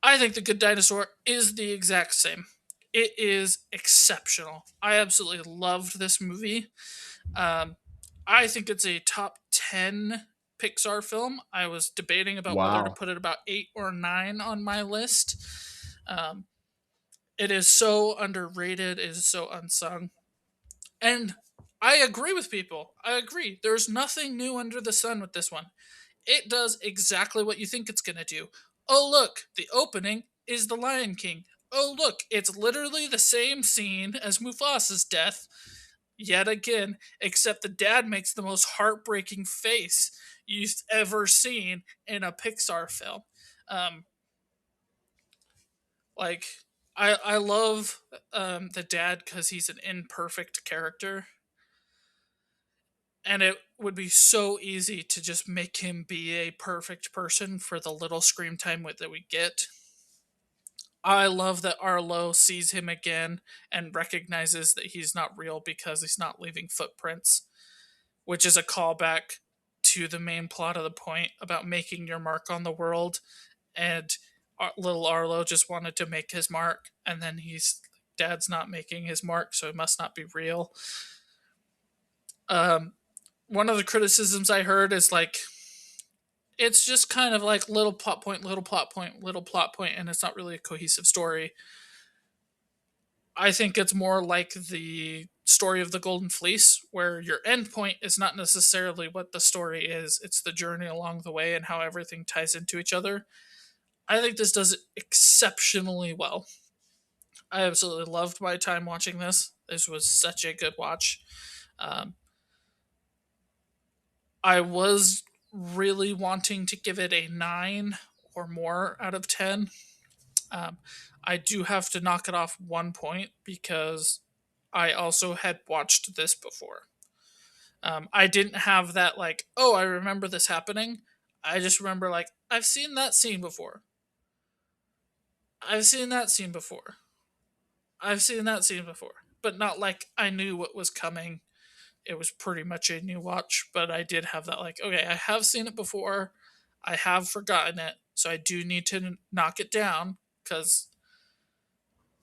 Speaker 1: I think The Good Dinosaur is the exact same. It is exceptional. I absolutely loved this movie. Um, I think it's a top 10 Pixar film. I was debating about whether to
Speaker 2: Wow.
Speaker 1: put it about 8 or 9 on my list. Um, it is so underrated, it is so unsung. And I agree with people. I agree. There's nothing new under the sun with this one. It does exactly what you think it's going to do. Oh, look, the opening is the Lion King. Oh, look, it's literally the same scene as Mufasa's death, yet again, except the dad makes the most heartbreaking face you've ever seen in a Pixar film. Um, like, I love the dad because he's an imperfect character, and it would be so easy to just make him be a perfect person for the little screen time that we get. I love that Arlo sees him again and recognizes that he's not real because he's not leaving footprints, which is a callback to the main plot of the point about making your mark on the world. And little Arlo just wanted to make his mark, and then dad's not making his mark, so it must not be real. Um, One of the criticisms I heard is like, it's just kind of like little plot point, little plot point, little plot point, and it's not really a cohesive story. I think it's more like the story of the Golden Fleece, where your end point is not necessarily what the story is, it's the journey along the way and how everything ties into each other. I think this does it exceptionally well. I absolutely loved my time watching this. This was such a good watch. Um, I was really wanting to give it a 9 or more out of 10. Um, I do have to knock it off 1 point because I also had watched this before. I didn't have that, like, oh, I remember this happening. I just remember, like, I've seen that scene before. I've seen that scene before. I've seen that scene before. But not like I knew what was coming. It was pretty much a new watch, but I did have that, like, okay, I have seen it before. I have forgotten it. So I do need to knock it down because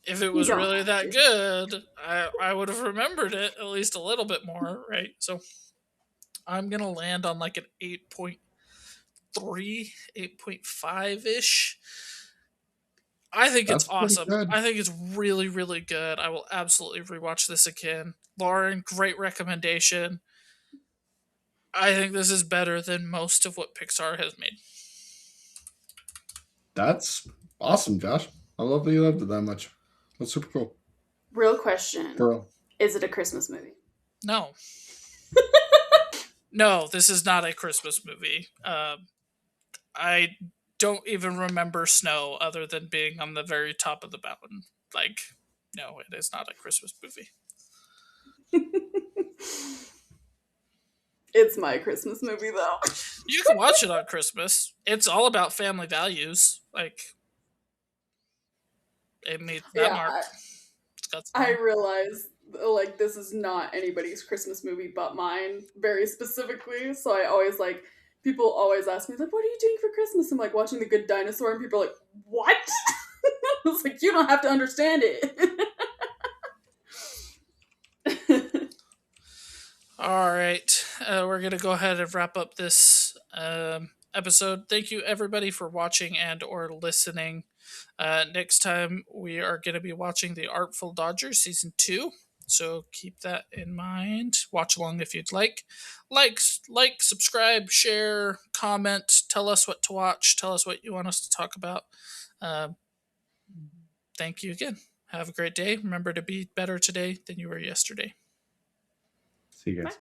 Speaker 1: if it
Speaker 3: You
Speaker 1: was
Speaker 3: don't
Speaker 1: really
Speaker 3: have
Speaker 1: that
Speaker 3: to.
Speaker 1: good, I would have remembered it at least a little bit more, right? So I'm going to land on like an 8.3, 8.5 ish. I think it's
Speaker 2: That's pretty
Speaker 1: awesome.
Speaker 2: good.
Speaker 1: I think it's really, really good. I will absolutely rewatch this again. Lauren, great recommendation. I think this is better than most of what Pixar has made.
Speaker 2: That's awesome, Josh. I love that you loved it that much. That's super cool.
Speaker 3: Real question.
Speaker 2: For real.
Speaker 3: Is it a Christmas movie?
Speaker 1: No. No, this is not a Christmas movie. I don't even remember snow other than being on the very top of the mountain. Like, no, it is not a Christmas movie.
Speaker 3: It's my Christmas movie though.
Speaker 1: You can watch it on Christmas. It's all about family values. Like, it meets that
Speaker 3: Yeah,
Speaker 1: mark. It's got
Speaker 3: I
Speaker 1: some.
Speaker 3: realize like this is not anybody's Christmas movie but mine, very specifically. So I always like people always ask me like, "What are you doing for Christmas?" I'm like watching The Good Dinosaur, and people are like, "What?" I was like, "You don't have to understand it."
Speaker 1: All right. We're going to go ahead and wrap up this episode. Thank you, everybody, for watching and or listening. Next time, we are going to be watching The Artful Dodger Season 2. So keep that in mind. Watch along if you'd like. Like, subscribe, share, comment. Tell us what to watch. Tell us what you want us to talk about. Um, Thank you again. Have a great day. Remember to be better today than you were yesterday.
Speaker 2: See you guys.